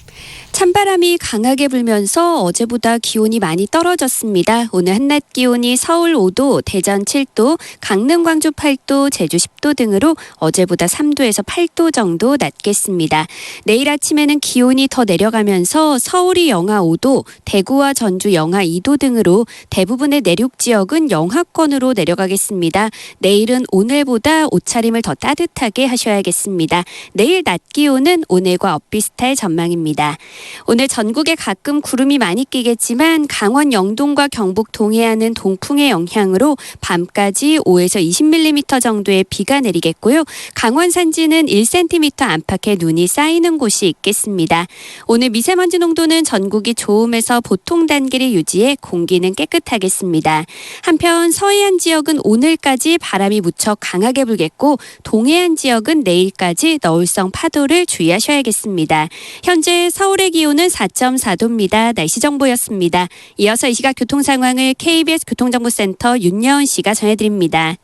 찬바람이 강하게 불면서 어제보다 기온이 많이 떨어졌습니다. 오늘 한낮 기온이 서울 5도, 대전 7도, 강릉, 광주 8도, 제주 10도 등으로 어제보다 3도에서 8도 정도 낮겠습니다. 내일 아침에는 기온이 더 내려가면서 서울이 영하 5도, 대구와 전주 영하 2도 등으로 대부분의 내륙 지역은 영하권으로 내려가겠습니다. 내일은 오늘보다 옷차림을 더 따뜻하게 하셔야겠습니다. 내일 낮 기온은 오늘과 엇비슷할 전망입니다. 오늘 전국에 가끔 구름이 많이 끼겠지만 강원 영동과 경북 동해안은 동풍의 영향으로 밤까지 5에서 20mm 정도의 비가 내리겠고요. 강원 산지는 1cm 안팎의 눈이 쌓이는 곳이 있겠습니다. 오늘 미세먼지 농도는 전국이 좋음에서 보통 단계를 유지해 공기는 깨끗하겠습니다. 한편 서해안 지역은 오늘까지 바람이 무척 강하게 불겠고 동해안 지역은 내일까지 너울성 파도를 주의하셔야겠습니다. 현재 서울의 기온은 4.4도입니다. 날씨 정보였습니다. 이어서 이 시각 교통 상황을 KBS 교통정보센터 윤여은 씨가 전해드립니다.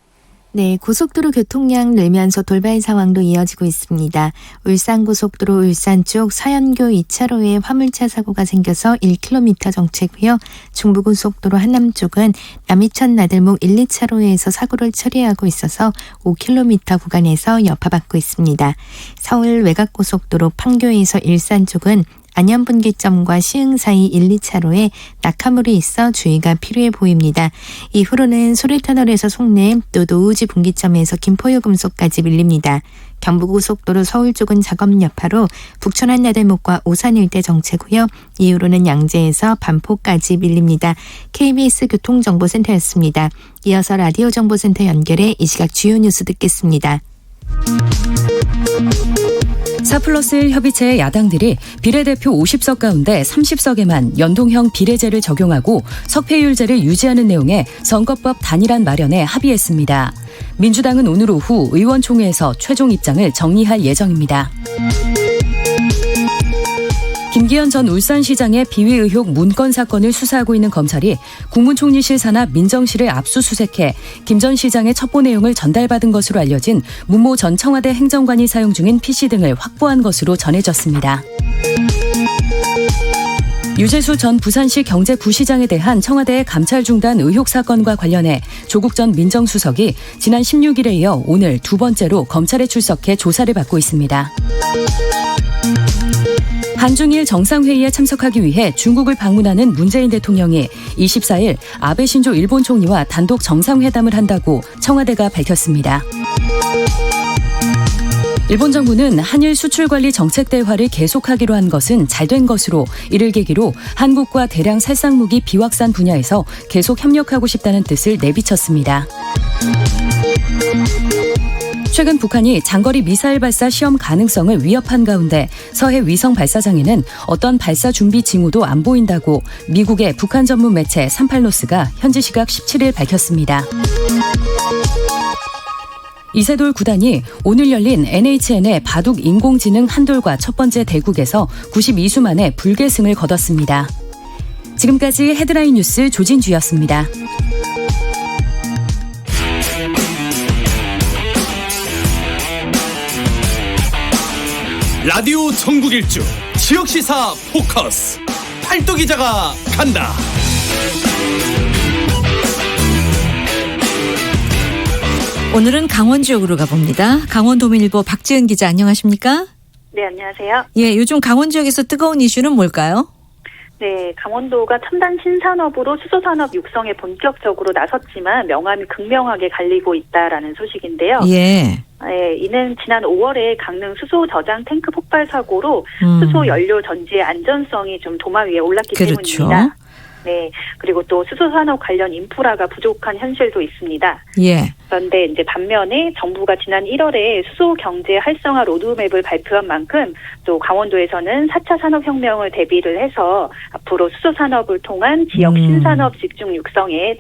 네, 고속도로 교통량 늘면서 돌발 상황도 이어지고 있습니다. 울산고속도로 울산 쪽 서현교 2차로에 화물차 사고가 생겨서 1km 정체고요. 중부고속도로 한남 쪽은 남이천 나들목 1, 2차로에서 사고를 처리하고 있어서 5km 구간에서 여파받고 있습니다. 서울 외곽고속도로 판교에서 일산 쪽은 안현분기점과 시흥 사이 1, 2차로에 낙하물이 있어 주의가 필요해 보입니다. 이후로는 소래터널에서 송내 또 노우지 분기점에서 김포요금소까지 밀립니다. 경부고속도로 서울 쪽은 작업 여파로 북촌한 나들목과 오산 일대 정체고요. 이후로는 양재에서 반포까지 밀립니다. KBS 교통정보센터였습니다. 이어서 라디오 정보센터 연결해 이 시각 주요 뉴스 듣겠습니다. 4+1 협의체의 야당들이 비례대표 50석 가운데 30석에만 연동형 비례제를 적용하고 석패율제를 유지하는 내용의 선거법 단일안 마련에 합의했습니다. 민주당은 오늘 오후 의원총회에서 최종 입장을 정리할 예정입니다. 김기현 전 울산시장의 비위 의혹 문건 사건을 수사하고 있는 검찰이 국무총리실 산하 민정실을 압수수색해 김 전 시장의 첩보 내용을 전달받은 것으로 알려진 문모 전 청와대 행정관이 사용 중인 PC 등을 확보한 것으로 전해졌습니다. 유재수 전 부산시 경제부시장에 대한 청와대의 감찰 중단 의혹 사건과 관련해 조국 전 민정수석이 지난 16일에 이어 오늘 두 번째로 검찰에 출석해 조사를 받고 있습니다. 한중일 정상회의에 참석하기 위해 중국을 방문하는 문재인 대통령이 24일 아베 신조 일본 총리와 단독 정상회담을 한다고 청와대가 밝혔습니다. 일본 정부는 한일 수출관리 정책 대화를 계속하기로 한 것은 잘된 것으로 이를 계기로 한국과 대량 살상무기 비확산 분야에서 계속 협력하고 싶다는 뜻을 내비쳤습니다. 최근 북한이 장거리 미사일 발사 시험 가능성을 위협한 가운데 서해 위성 발사장에는 어떤 발사 준비 징후도 안 보인다고 미국의 북한 전문 매체 38노스가 현지 시각 17일 밝혔습니다. 이세돌 구단이 오늘 열린 NHN의 바둑 인공지능 한돌과 첫 번째 대국에서 92수 만에 불계승을 거뒀습니다. 지금까지 헤드라인 뉴스 조진주였습니다. 라디오 전국일주 지역시사 포커스 팔도 기자가 간다. 오늘은 강원 지역으로 가봅니다. 강원도민일보 박지은 기자 안녕하십니까? 네, 안녕하세요. 예, 요즘 강원 지역에서 뜨거운 이슈는 뭘까요? 네, 강원도가 첨단 신산업으로 수소산업 육성에 본격적으로 나섰지만 명암이 극명하게 갈리고 있다라는 소식인데요. 예. 네, 이는 지난 5월에 강릉 수소 저장 탱크 폭발 사고로 수소 연료 전지의 안전성이 좀 도마 위에 올랐기 그렇죠. 때문입니다. 네, 그리고 또 수소산업 관련 인프라가 부족한 현실도 있습니다. 예. 그런데 이제 반면에 정부가 지난 1월에 수소 경제 활성화 로드맵을 발표한 만큼 또 강원도에서는 4차 산업혁명을 대비를 해서 앞으로 수소산업을 통한 지역 신산업 집중 육성에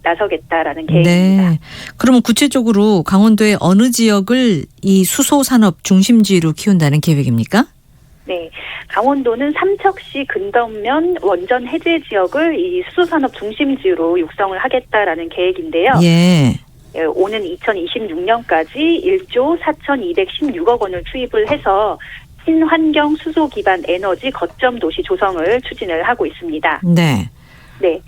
나서겠다라는 계획입니다. 네. 그러면 구체적으로 강원도의 어느 지역을 이 수소산업 중심지로 키운다는 계획입니까? 네, 강원도는 삼척시 근덕면 원전 해제 지역을 이 수소산업 중심지로 육성을 하겠다라는 계획인데요. 예. 오는 2026년까지 1조 4,216억 원을 투입을 해서 친환경 수소 기반 에너지 거점 도시 조성을 추진을 하고 있습니다. 네. 네.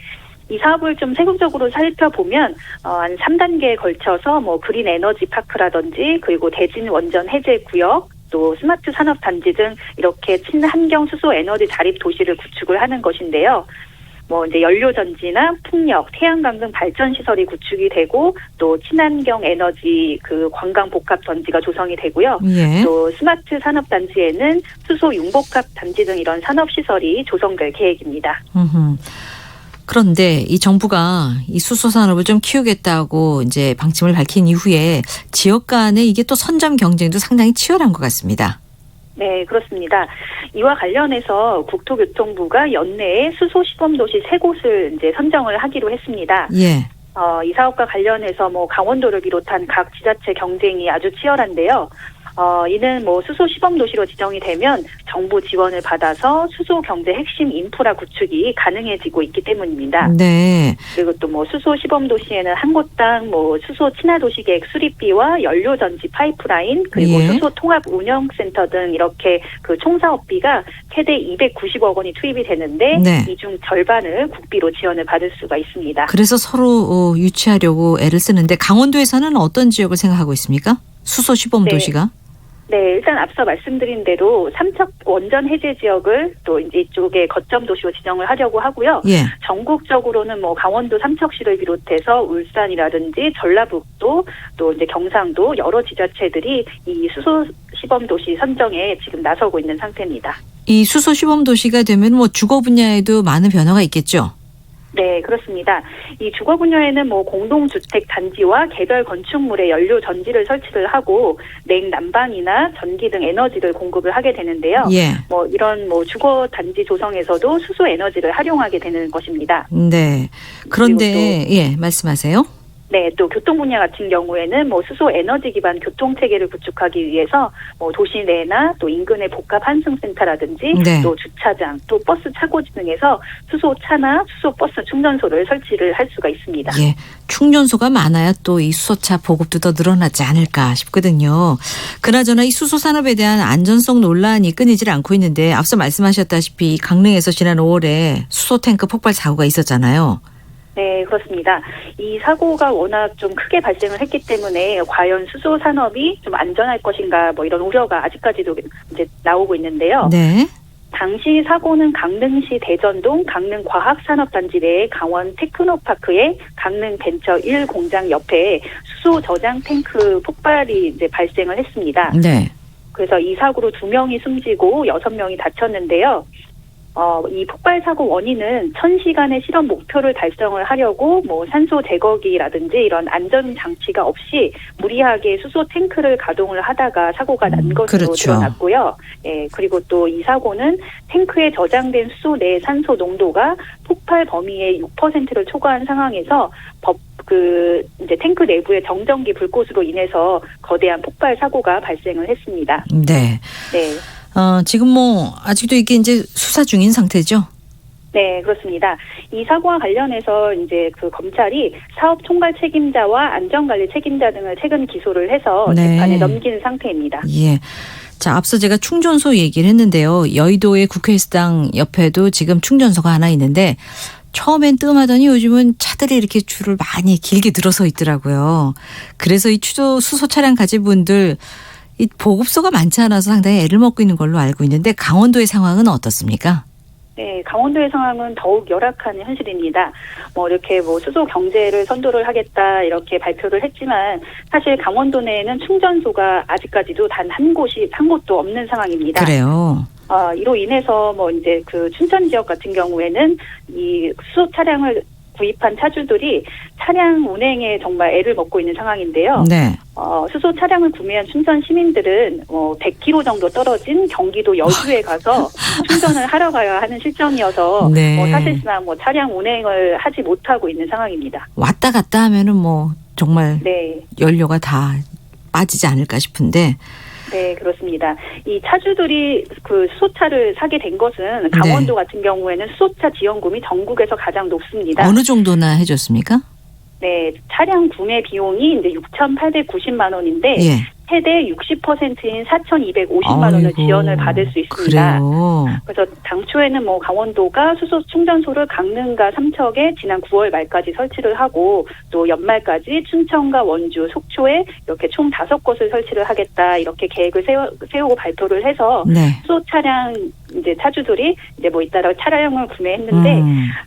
이 사업을 좀 세부적으로 살펴보면 한 3단계에 걸쳐서 뭐 그린 에너지 파크라든지 그리고 대진 원전 해제 구역 또 스마트 산업 단지 등 이렇게 친환경 수소 에너지 자립 도시를 구축을 하는 것인데요. 뭐 이제 연료 전지나 풍력, 태양광 등 발전 시설이 구축이 되고 또 친환경 에너지 그 관광 복합 단지가 조성이 되고요. 예. 또 스마트 산업 단지에는 수소 융복합 단지 등 이런 산업 시설이 조성될 계획입니다. 그런데 이 정부가 이 수소 산업을 좀 키우겠다고 이제 방침을 밝힌 이후에 지역 간에 이게 또 선점 경쟁도 상당히 치열한 것 같습니다. 네, 그렇습니다. 이와 관련해서 국토교통부가 연내에 수소 시범도시 3곳을 이제 선정을 하기로 했습니다. 예. 이 사업과 관련해서 뭐 강원도를 비롯한 각 지자체 경쟁이 아주 치열한데요. 이는 뭐 수소 시범 도시로 지정이 되면 정부 지원을 받아서 수소 경제 핵심 인프라 구축이 가능해지고 있기 때문입니다. 네. 그리고 또 뭐 수소 시범 도시에는 한 곳당 뭐 수소 친화 도시 계획 수립비와 연료 전지 파이프라인 그리고 예. 수소 통합 운영 센터 등 이렇게 그 총 사업비가 최대 290억 원이 투입이 되는데 네. 이 중 절반을 국비로 지원을 받을 수가 있습니다. 그래서 서로 유치하려고 애를 쓰는데 강원도에서는 어떤 지역을 생각하고 있습니까? 수소 시범 네. 도시가? 네, 일단 앞서 말씀드린 대로 삼척 원전 해제 지역을 또 이제 이쪽에 거점 도시로 지정을 하려고 하고요. 예. 전국적으로는 뭐 강원도 삼척시를 비롯해서 울산이라든지 전라북도 또 이제 경상도 여러 지자체들이 이 수소 시범 도시 선정에 지금 나서고 있는 상태입니다. 이 수소 시범 도시가 되면 뭐 주거 분야에도 많은 변화가 있겠죠? 네, 그렇습니다. 이 주거 분야에는 뭐 공동주택 단지와 개별 건축물에 연료 전지를 설치를 하고 냉난방이나 전기 등 에너지를 공급을 하게 되는데요. 예. 뭐 이런 뭐 주거 단지 조성에서도 수소 에너지를 활용하게 되는 것입니다. 네. 그런데 예, 말씀하세요. 네, 또 교통 분야 같은 경우에는 뭐 수소 에너지 기반 교통 체계를 구축하기 위해서 뭐 도시 내나 또 인근의 복합 환승 센터라든지 네. 또 주차장, 또 버스 차고지 등에서 수소 차나 수소 버스 충전소를 설치를 할 수가 있습니다. 예. 충전소가 많아야 또 이 수소차 보급도 더 늘어나지 않을까 싶거든요. 그나저나 이 수소 산업에 대한 안전성 논란이 끊이질 않고 있는데 앞서 말씀하셨다시피 강릉에서 지난 5월에 수소 탱크 폭발 사고가 있었잖아요. 네, 그렇습니다. 이 사고가 워낙 좀 크게 발생을 했기 때문에 과연 수소 산업이 좀 안전할 것인가 뭐 이런 우려가 아직까지도 이제 나오고 있는데요. 네. 당시 사고는 강릉시 대전동 강릉과학산업단지 내의 강원 테크노파크의 강릉벤처 1 공장 옆에 수소 저장 탱크 폭발이 이제 발생을 했습니다. 네. 그래서 이 사고로 2명이 숨지고 6명이 다쳤는데요. 이 폭발 사고 원인은 1000시간의 실험 목표를 달성을 하려고 뭐 산소 제거기라든지 이런 안전 장치가 없이 무리하게 수소 탱크를 가동을 하다가 사고가 난 것으로 그렇죠. 드러났고요. 예, 그리고 또 이 사고는 탱크에 저장된 수소 내 산소 농도가 폭발 범위의 6%를 초과한 상황에서 이제 탱크 내부의 정전기 불꽃으로 인해서 거대한 폭발 사고가 발생을 했습니다. 네. 네. 지금 뭐 아직도 이게 이제 수사 중인 상태죠? 네, 그렇습니다. 이 사고와 관련해서 이제 그 검찰이 사업 총괄 책임자와 안전관리 책임자 등을 최근 기소를 해서 네. 재판에 넘긴 상태입니다. 예. 자, 앞서 제가 충전소 얘기를 했는데요. 여의도의 국회의사당 옆에도 지금 충전소가 하나 있는데 처음엔 뜸하더니 요즘은 차들이 이렇게 줄을 많이 길게 들어서 있더라고요. 그래서 이 수소 차량 가진 분들 이 보급소가 많지 않아서 상당히 애를 먹고 있는 걸로 알고 있는데 강원도의 상황은 어떻습니까? 네, 강원도의 상황은 더욱 열악한 현실입니다. 뭐 이렇게 뭐 수소 경제를 선도를 하겠다 이렇게 발표를 했지만 사실 강원도 내에는 충전소가 아직까지도 단 한 곳도 없는 상황입니다. 그래요. 이로 인해서 뭐 이제 그 춘천 지역 같은 경우에는 이 수소 차량을 구입한 차주들이 차량 운행에 정말 애를 먹고 있는 상황인데요. 네. 수소 차량을 구매한 춘천 시민들은 100km 정도 떨어진 경기도 여주에 가서 충전을 하러 가야 하는 실정이어서 네. 사실상 차량 운행을 하지 못하고 있는 상황입니다. 왔다 갔다 하면은 뭐 정말 네. 연료가 다 빠지지 않을까 싶은데. 네, 그렇습니다. 이 차주들이 그 수소차를 사게 된 것은 강원도 같은 경우에는 수소차 지원금이 전국에서 가장 높습니다. 어느 정도나 해줬습니까? 네, 차량 구매 비용이 이제 6,890만 원인데 예. 최대 60%인 4,250만 원을 지원을 받을 수 있습니다. 그래요. 그래서 당초에는 뭐 강원도가 수소 충전소를 강릉과 삼척에 지난 9월 말까지 설치를 하고 또 연말까지 춘천과 원주, 속초에 이렇게 총 5곳을 설치를 하겠다 이렇게 계획을 세우고 발표를 해서 네. 수소 차량 이제 차주들이 이제 뭐 잇따라 차량을 구매했는데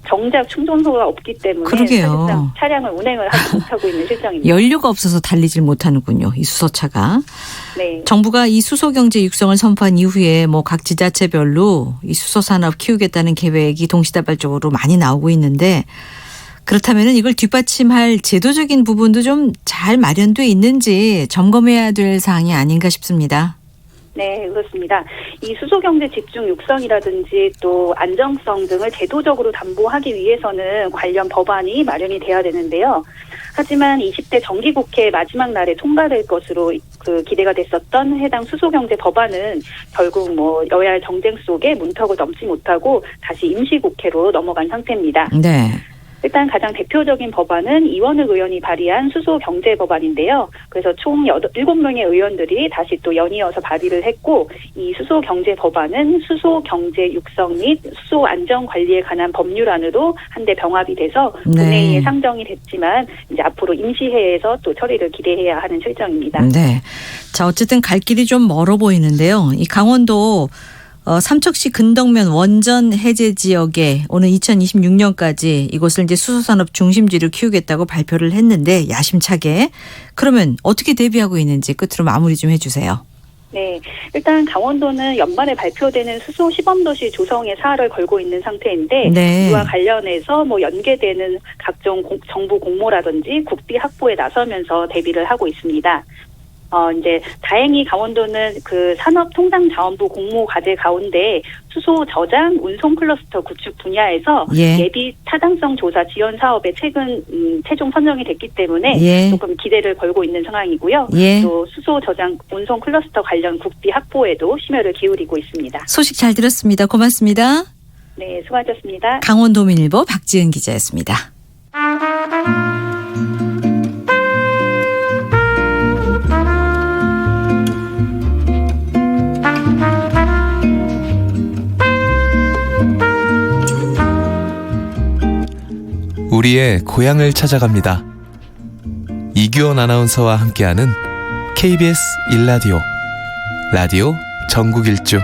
정작 충전소가 없기 때문에 그러게요. 사실상 차량을 운행을 하지 못하고 있는 실정입니다. 연료가 없어서 달리질 못하는군요. 이 수소차가. 네. 정부가 이 수소 경제 육성을 선포한 이후에 뭐 각 지자체별로 이 수소 산업 키우겠다는 계획이 동시다발적으로 많이 나오고 있는데 그렇다면 이걸 뒷받침할 제도적인 부분도 좀 잘 마련돼 있는지 점검해야 될 사항이 아닌가 싶습니다. 네, 그렇습니다. 이 수소경제 집중 육성이라든지 또 안정성 등을 제도적으로 담보하기 위해서는 관련 법안이 마련이 돼야 되는데요. 하지만 20대 정기국회 마지막 날에 통과될 것으로 기대가 됐었던 해당 수소경제 법안은 결국 뭐 여야 정쟁 속에 문턱을 넘지 못하고 다시 임시국회로 넘어간 상태입니다. 네. 일단 가장 대표적인 법안은 이원흑 의원이 발의한 수소경제 법안인데요. 그래서 총 7명의 의원들이 다시 또 연이어서 발의를 했고 이 수소경제 법안은 수소경제 육성 및 수소 안전 관리에 관한 법률안으로 한데 병합이 돼서 본회의에 상정이 됐지만 이제 앞으로 임시회에서 또 처리를 기대해야 하는 실정입니다. 네. 자, 어쨌든 갈 길이 좀 멀어 보이는데요. 이 강원도 삼척시 근덕면 원전 해제 지역에 오는 2026년까지 이곳을 이제 수소산업 중심지를 키우겠다고 발표를 했는데 야심차게 그러면 어떻게 대비하고 있는지 끝으로 마무리 좀 해주세요. 네, 일단 강원도는 연말에 발표되는 수소 시범도시 조성에 사활을 걸고 있는 상태인데 네. 이와 관련해서 뭐 연계되는 각종 정부 공모라든지 국비 확보에 나서면서 대비를 하고 있습니다. 이제 다행히 강원도는 그 산업통상자원부 공모 과제 가운데 수소 저장 운송 클러스터 구축 분야에서 예비 타당성 조사 지원 사업에 최종 선정이 됐기 때문에 조금 기대를 걸고 있는 상황이고요. 또 수소 저장 운송 클러스터 관련 국비 확보에도 심혈을 기울이고 있습니다. 소식 잘 들었습니다. 고맙습니다. 네, 수고하셨습니다. 강원도민일보 박지은 기자였습니다. 우리의 고향을 찾아갑니다. 이규원 아나운서와 함께하는 KBS 1라디오 라디오 전국 일주.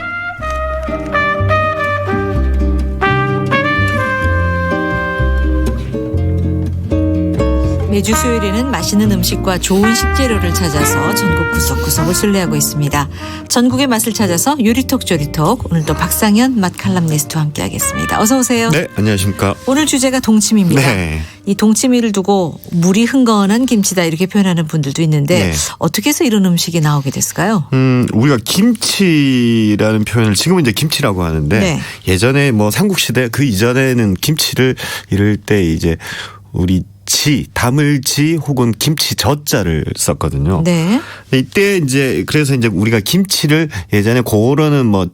매주 수요일에는 맛있는 음식과 좋은 식재료를 찾아서 전국 구석구석을 순례하고 있습니다. 전국의 맛을 찾아서 요리톡 조리톡, 오늘도 박상현 맛 칼럼니스트와 함께하겠습니다. 어서 오세요. 네, 안녕하십니까. 오늘 주제가 동치미입니다. 네. 이 동치미를 두고 물이 흥건한 김치다 이렇게 표현하는 분들도 있는데 어떻게 해서 이런 음식이 나오게 됐을까요? 우리가 김치라는 표현을 지금은 이제 김치라고 하는데 예전에 뭐 삼국시대 그 이전에는 김치를 이럴 때 이제 우리 담을 지 혹은 김치 젓자를 썼거든요. 네. 이때 이제 그래서 이제 우리가 김치를 예전에 고로는 뭐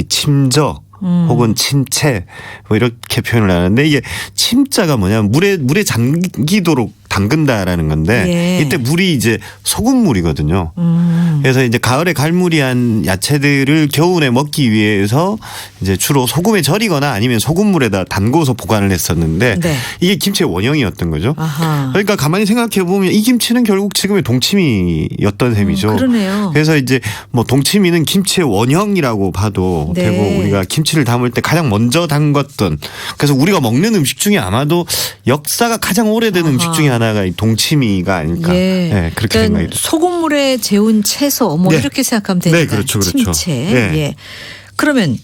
침저 혹은 침채 뭐 이렇게 표현을 하는데 이게 침자가 뭐냐면 물에 잠기도록 담근다라는 건데 이때 물이 이제 소금물이거든요. 그래서 이제 가을에 갈무리한 야채들을 겨울에 먹기 위해서 이제 주로 소금에 절이거나 아니면 소금물에다 담궈서 보관을 했었는데 이게 김치의 원형이었던 거죠. 그러니까 가만히 생각해 보면 이 김치는 결국 지금의 동치미였던 셈이죠. 그러네요. 그래서 이제 뭐 동치미는 김치의 원형이라고 봐도 되고 우리가 김치를 담을 때 가장 먼저 담궜던 그래서 우리가 먹는 음식 중에 아마도 역사가 가장 오래된 음식 중에 하나가 이 동치미가 아닐까. 네, 그렇게 생각이 듭니다. 소금물에 재운 채소 뭐 이렇게 생각하면 되니까. 네, 그렇죠. 침채. 그러면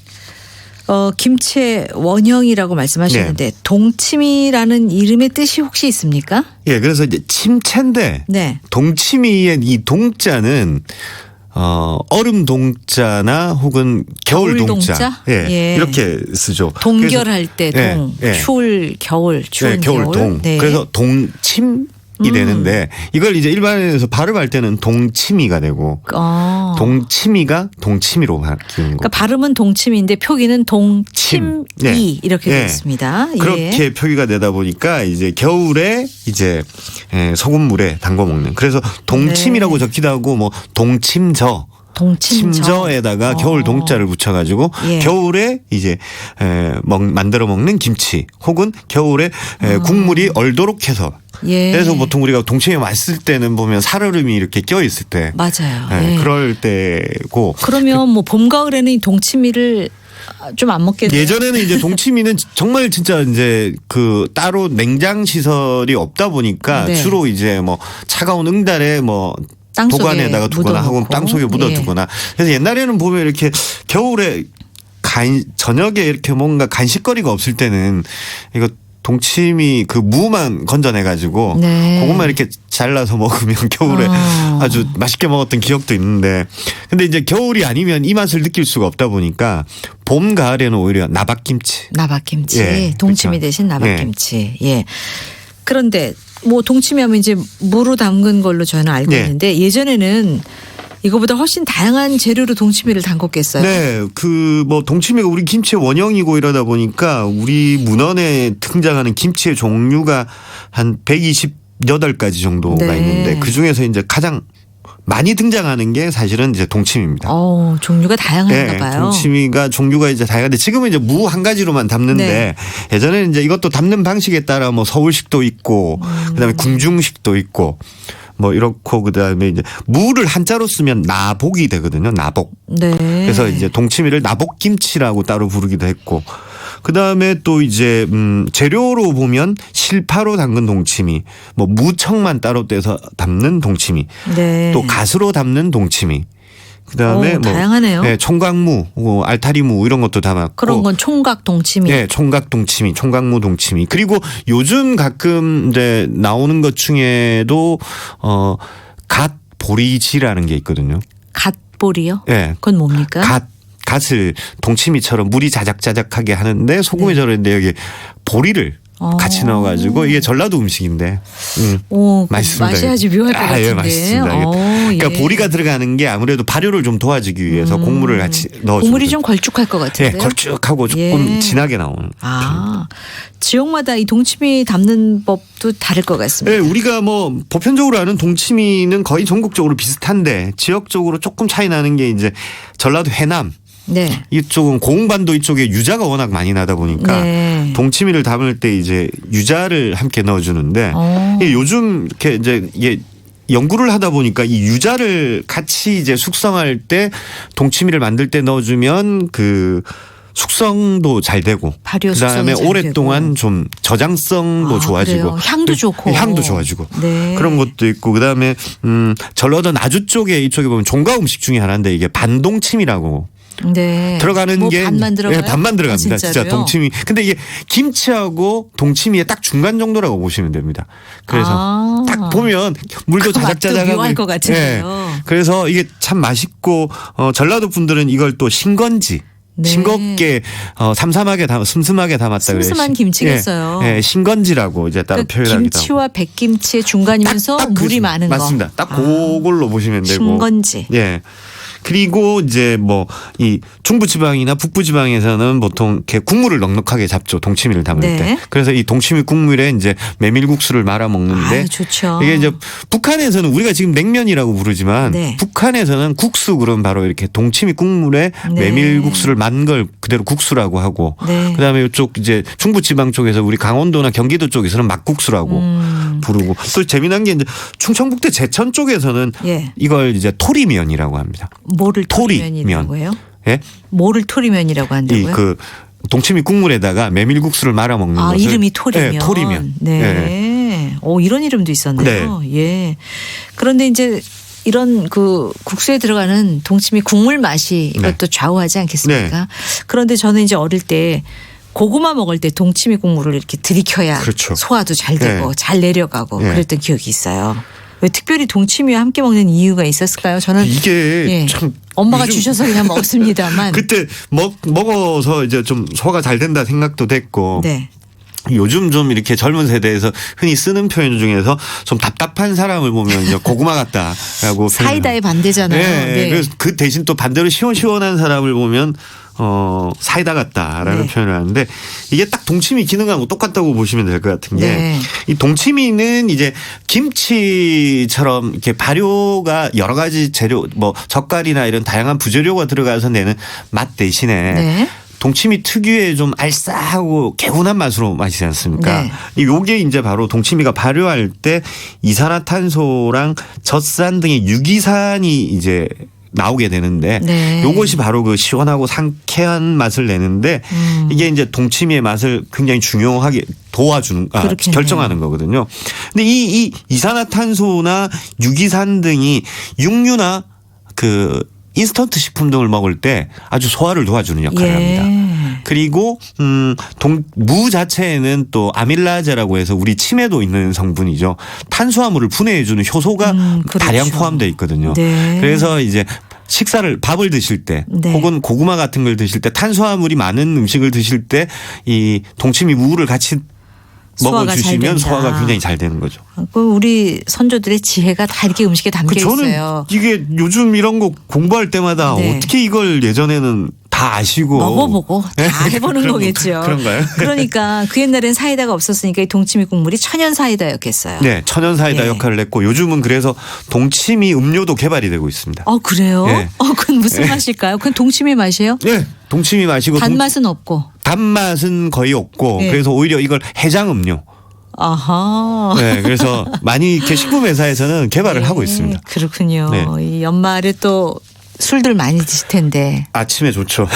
김치의 원형이라고 말씀하셨는데 동치미라는 이름의 뜻이 혹시 있습니까? 예, 그래서 이제 침채인데 동치미의 이 동자는 얼음 동자나 혹은 겨울 동자. 이렇게 쓰죠. 동결할 때 동, 추울 겨울, 추운 겨울 동. 그래서 동침 되는데 이걸 이제 일반에서 발음할 때는 동치미가 되고 동치미가 동치미로 바뀌는 거. 그러니까 발음은 동치미인데 표기는 동침이 네. 이렇게 되어 있습니다. 그렇게 표기가 되다 보니까 이제 겨울에 이제 소금물에 담궈 먹는. 그래서 동침이라고 적기도 하고 뭐 동침저. 침저에다가 겨울 동자를 붙여가지고 겨울에 이제 만들어 먹는 김치 혹은 겨울에 국물이 얼도록 해서 그래서 보통 우리가 동치미 맛있을 때는 보면 살얼음이 이렇게 껴 있을 때 맞아요. 그럴 때고 그러면 뭐 봄 가을에는 이 동치미를 좀 안 먹겠네요. 예전에는 이제 동치미는 정말 진짜 이제 그 따로 냉장 시설이 없다 보니까 주로 이제 뭐 차가운 응달에 뭐 도관에다가 두거나 하고 땅속에 묻어두거나 그래서 옛날에는 보면 이렇게 겨울에 저녁에 이렇게 뭔가 간식거리가 없을 때는 이거 동치미 그 무만 건져내가지고 그것만 이렇게 잘라서 먹으면 겨울에 아주 맛있게 먹었던 기억도 있는데 근데 이제 겨울이 아니면 이 맛을 느낄 수가 없다 보니까 봄 가을에는 오히려 나박김치 동치미 대신 나박김치 그런데 뭐 동치미하면 이제 무로 담근 걸로 저는 알고 있는데 예전에는 이거보다 훨씬 다양한 재료로 동치미를 담궜겠어요. 네, 그 뭐 동치미가 우리 김치의 원형이고 이러다 보니까 우리 문헌에 등장하는 김치의 종류가 한 128가지 정도가 있는데 그 중에서 이제 가장 많이 등장하는 게 사실은 이제 동치미입니다. 종류가 다양한가 봐요. 동치미가 종류가 이제 다양한데 지금은 이제 무 한 가지로만 담는데 예전에는 이제 이것도 담는 방식에 따라 뭐 서울식도 있고 그다음에 궁중식도 있고 뭐 이렇고 그다음에 이제 무를 한자로 쓰면 나복이 되거든요. 나복. 그래서 이제 동치미를 나복김치라고 따로 부르기도 했고 그다음에 또 이제 재료로 보면 실파로 담근 동치미, 뭐 무청만 따로 떼서 담는 동치미, 또 갓으로 담는 동치미. 그다음에 뭐 다양하네요. 총각무, 알타리무 이런 것도 담았고 그런 건 총각 동치미. 총각 동치미, 총각무 동치미. 그리고 요즘 가끔 이제 나오는 것 중에도 갓보리지라는 게 있거든요. 갓보리요? 그건 뭡니까? 갓을 동치미처럼 물이 자작자작하게 하는데 소금에 절였는데 여기 보리를 같이 넣어가지고 이게 전라도 음식인데 맛있습니다. 맛이 아주 묘할 것 같은데. 맛있습니다. 그러니까 보리가 들어가는 게 아무래도 발효를 좀 도와주기 위해서 곡물을 같이 넣어주고 국물이 좀 걸쭉할 것 같은데요. 걸쭉하고 조금 진하게 나오는. 지역마다 이 동치미 담는 법도 다를 것 같습니다. 우리가 뭐 보편적으로 아는 동치미는 거의 전국적으로 비슷한데 지역적으로 조금 차이 나는 게 이제 전라도 해남. 이쪽은 고흥반도 이쪽에 유자가 워낙 많이 나다 보니까 동치미를 담을 때 이제 유자를 함께 넣어주는데 요즘 이렇게 이제 연구를 하다 보니까 이 유자를 같이 이제 숙성할 때 동치미를 만들 때 넣어주면 그 숙성도 잘 되고 그다음에 오랫동안 좀 저장성도 좋아지고 그래요? 향도 좋고 향도 좋아지고 그런 것도 있고 그다음에 전라도 나주 쪽에 이쪽에 보면 종가 음식 중에 하나인데 이게 반동치미라고 들어가는 게 반만 들어가요? 반만 들어갑니다. 진짜 동치미. 근데 이게 김치하고 동치미의 딱 중간 정도라고 보시면 됩니다. 그래서 딱 보면 물도 자작자작하고 묘할 것 같은데요. 그래서 이게 참 맛있고 전라도 분들은 이걸 또 싱건지 싱겁게 삼삼하게 슴슴하게 담았다 그래요. 슴슴한 김치겠어요. 싱건지라고 이제 따로 표현하기도 하고. 김치와 백김치의 중간이면서 물이 많은 거. 맞습니다. 딱 그걸로 보시면 되고. 싱건지. 그리고 이제 뭐 이 중부지방이나 북부지방에서는 보통 이렇게 국물을 넉넉하게 잡죠. 동치미를 담을 때. 그래서 이 동치미 국물에 이제 메밀국수를 말아 먹는데 좋죠. 이게 이제 북한에서는 우리가 지금 냉면이라고 부르지만 북한에서는 국수 그럼 바로 이렇게 동치미 국물에 메밀국수를 만 걸 그대로 국수라고 하고 그다음에 이쪽 이제 중부지방 쪽에서 우리 강원도나 경기도 쪽에서는 막국수라고 부르고 또 재미난 게 이제 충청북도 제천 쪽에서는 이걸 이제 토리면이라고 합니다. 뭐를 토리면이라고 해요? 뭐를 토리면이라고 한다고요? 그 동치미 국물에다가 메밀국수를 말아 먹는 것을 이름이 토리면. 토리면. 이런 이름도 있었네요. 그런데 이제 이런 그 국수에 들어가는 동치미 국물 맛이 이것도 좌우하지 않겠습니까? 그런데 저는 이제 어릴 때 고구마 먹을 때 동치미 국물을 이렇게 들이켜야 소화도 잘 되고 잘 내려가고 그랬던 기억이 있어요. 왜 특별히 동치미와 함께 먹는 이유가 있었을까요? 저는 이게 참 엄마가 주셔서 그냥 먹습니다만 그때 먹어서 이제 좀 소화가 잘 된다 생각도 됐고 요즘 좀 이렇게 젊은 세대에서 흔히 쓰는 표현 중에서 좀 답답한 사람을 보면 이제 고구마 같다라고 사이다의 반대잖아요. 네. 네. 그래서 그 대신 또 반대로 시원시원한 사람을 보면 사이다 같다라는 네. 표현을 하는데 이게 딱 동치미 기능하고 똑같다고 보시면 될 것 같은 게 네. 이 동치미는 이제 김치처럼 이렇게 발효가 여러 가지 재료 뭐 젓갈이나 이런 다양한 부재료가 들어가서 내는 맛 대신에 네. 동치미 특유의 좀 알싸하고 개운한 맛으로 마시지 않습니까? 네. 요게 이제 바로 동치미가 발효할 때 이산화탄소랑 젖산 등의 유기산이 이제 나오게 되는데 네. 요것이 바로 그 시원하고 상쾌한 맛을 내는데 이게 이제 동치미의 맛을 굉장히 중요하게 도와주는 결정하는 거거든요. 근데 이 이산화탄소나 유기산 등이 육류나 그 인스턴트 식품 등을 먹을 때 아주 소화를 도와주는 역할을 합니다. 그리고 무 자체에는 또 아밀라제라고 해서 우리 침에도 있는 성분이죠. 탄수화물을 분해해주는 효소가 다량 포함되어 있거든요. 네. 그래서 이제 밥을 드실 때 네. 혹은 고구마 같은 걸 드실 때 탄수화물이 많은 음식을 드실 때 이 동치미 무를 같이 먹어주시면 소화가 굉장히 잘 되는 거죠. 우리 선조들의 지혜가 다 이렇게 음식에 담겨 있어요. 저는 이게 요즘 이런 거 공부할 때마다 네. 어떻게 이걸 예전에는 다 아시고 먹어보고 다 해보는 거겠죠. 그런가요? 그러니까 그 옛날엔 사이다가 없었으니까 이 동치미 국물이 천연 사이다였겠어요. 네, 천연 사이다 역할을 했고 요즘은 그래서 동치미 음료도 개발이 되고 있습니다. 그래요? 네. 그건 무슨 맛일까요? 그건 동치미 맛이에요? 네, 동치미 맛이고 단맛은 없고. 단맛은 거의 없고 네. 그래서 오히려 이걸 해장 음료. 아하. 네, 그래서 많이 이렇게 식품 회사에서는 개발을 하고 있습니다. 그렇군요. 네. 이 연말에 또 술들 많이 드실 텐데. 아침에 좋죠.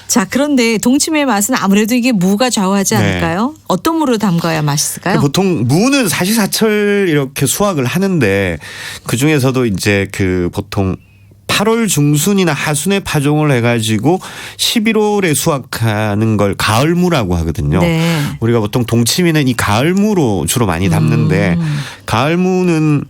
자, 그런데 동치미의 맛은 아무래도 이게 무가 좌우하지 않을까요? 네. 어떤 무로 담가야 맛있을까요? 보통 무는 사시사철 이렇게 수확을 하는데 그 중에서도 이제 그 보통 8월 중순이나 하순에 파종을 해가지고 11월에 수확하는 걸 가을무라고 하거든요. 네. 우리가 보통 동치미는 이 가을무로 주로 많이 담는데 가을무는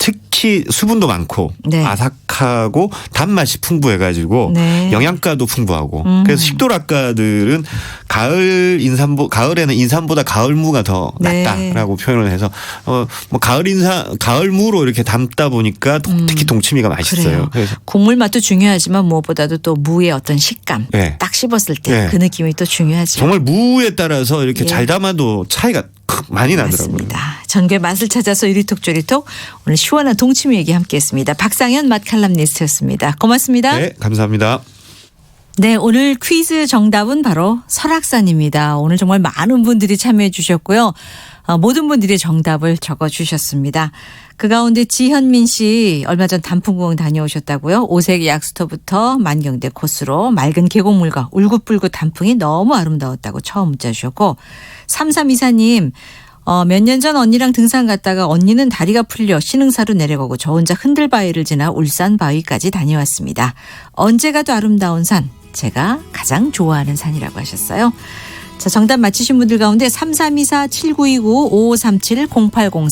특히 수분도 많고 네. 아삭하고 단맛이 풍부해가지고 네. 영양가도 풍부하고 그래서 식도락가들은 가을에는 인삼보다 가을무가 더 네. 낫다라고 표현을 해서 뭐 가을무로 이렇게 담다 보니까 특히 동치미가 맛있어요. 그래요. 그래서 국물 맛도 중요하지만 무엇보다도 또 무의 어떤 식감 네. 딱 씹었을 때 그 네. 느낌이 또 중요하죠. 정말 무에 따라서 이렇게 잘 담아도 차이가 많이 나더라고요. 맞습니다. 전국의 맛을 찾아서 이리톡저리톡 오늘 시원한 동치미 얘기 함께했습니다. 박상현 맛 칼럼니스트였습니다. 고맙습니다. 네, 감사합니다. 네, 오늘 퀴즈 정답은 바로 설악산입니다. 오늘 정말 많은 분들이 참여해 주셨고요. 모든 분들이 정답을 적어주셨습니다. 그 가운데 지현민 씨 얼마 전 단풍구경 다녀오셨다고요. 오색 약수터부터 만경대 코스로 맑은 계곡물과 울긋불긋 단풍이 너무 아름다웠다고 처음 문자 주셨고 3324님 몇 년 전 언니랑 등산 갔다가 언니는 다리가 풀려 신흥사로 내려가고 저 혼자 흔들바위를 지나 울산바위까지 다녀왔습니다. 언제 가도 아름다운 산 제가 가장 좋아하는 산이라고 하셨어요. 자, 정답 맞히신 분들 가운데 3324-7929-5537-0804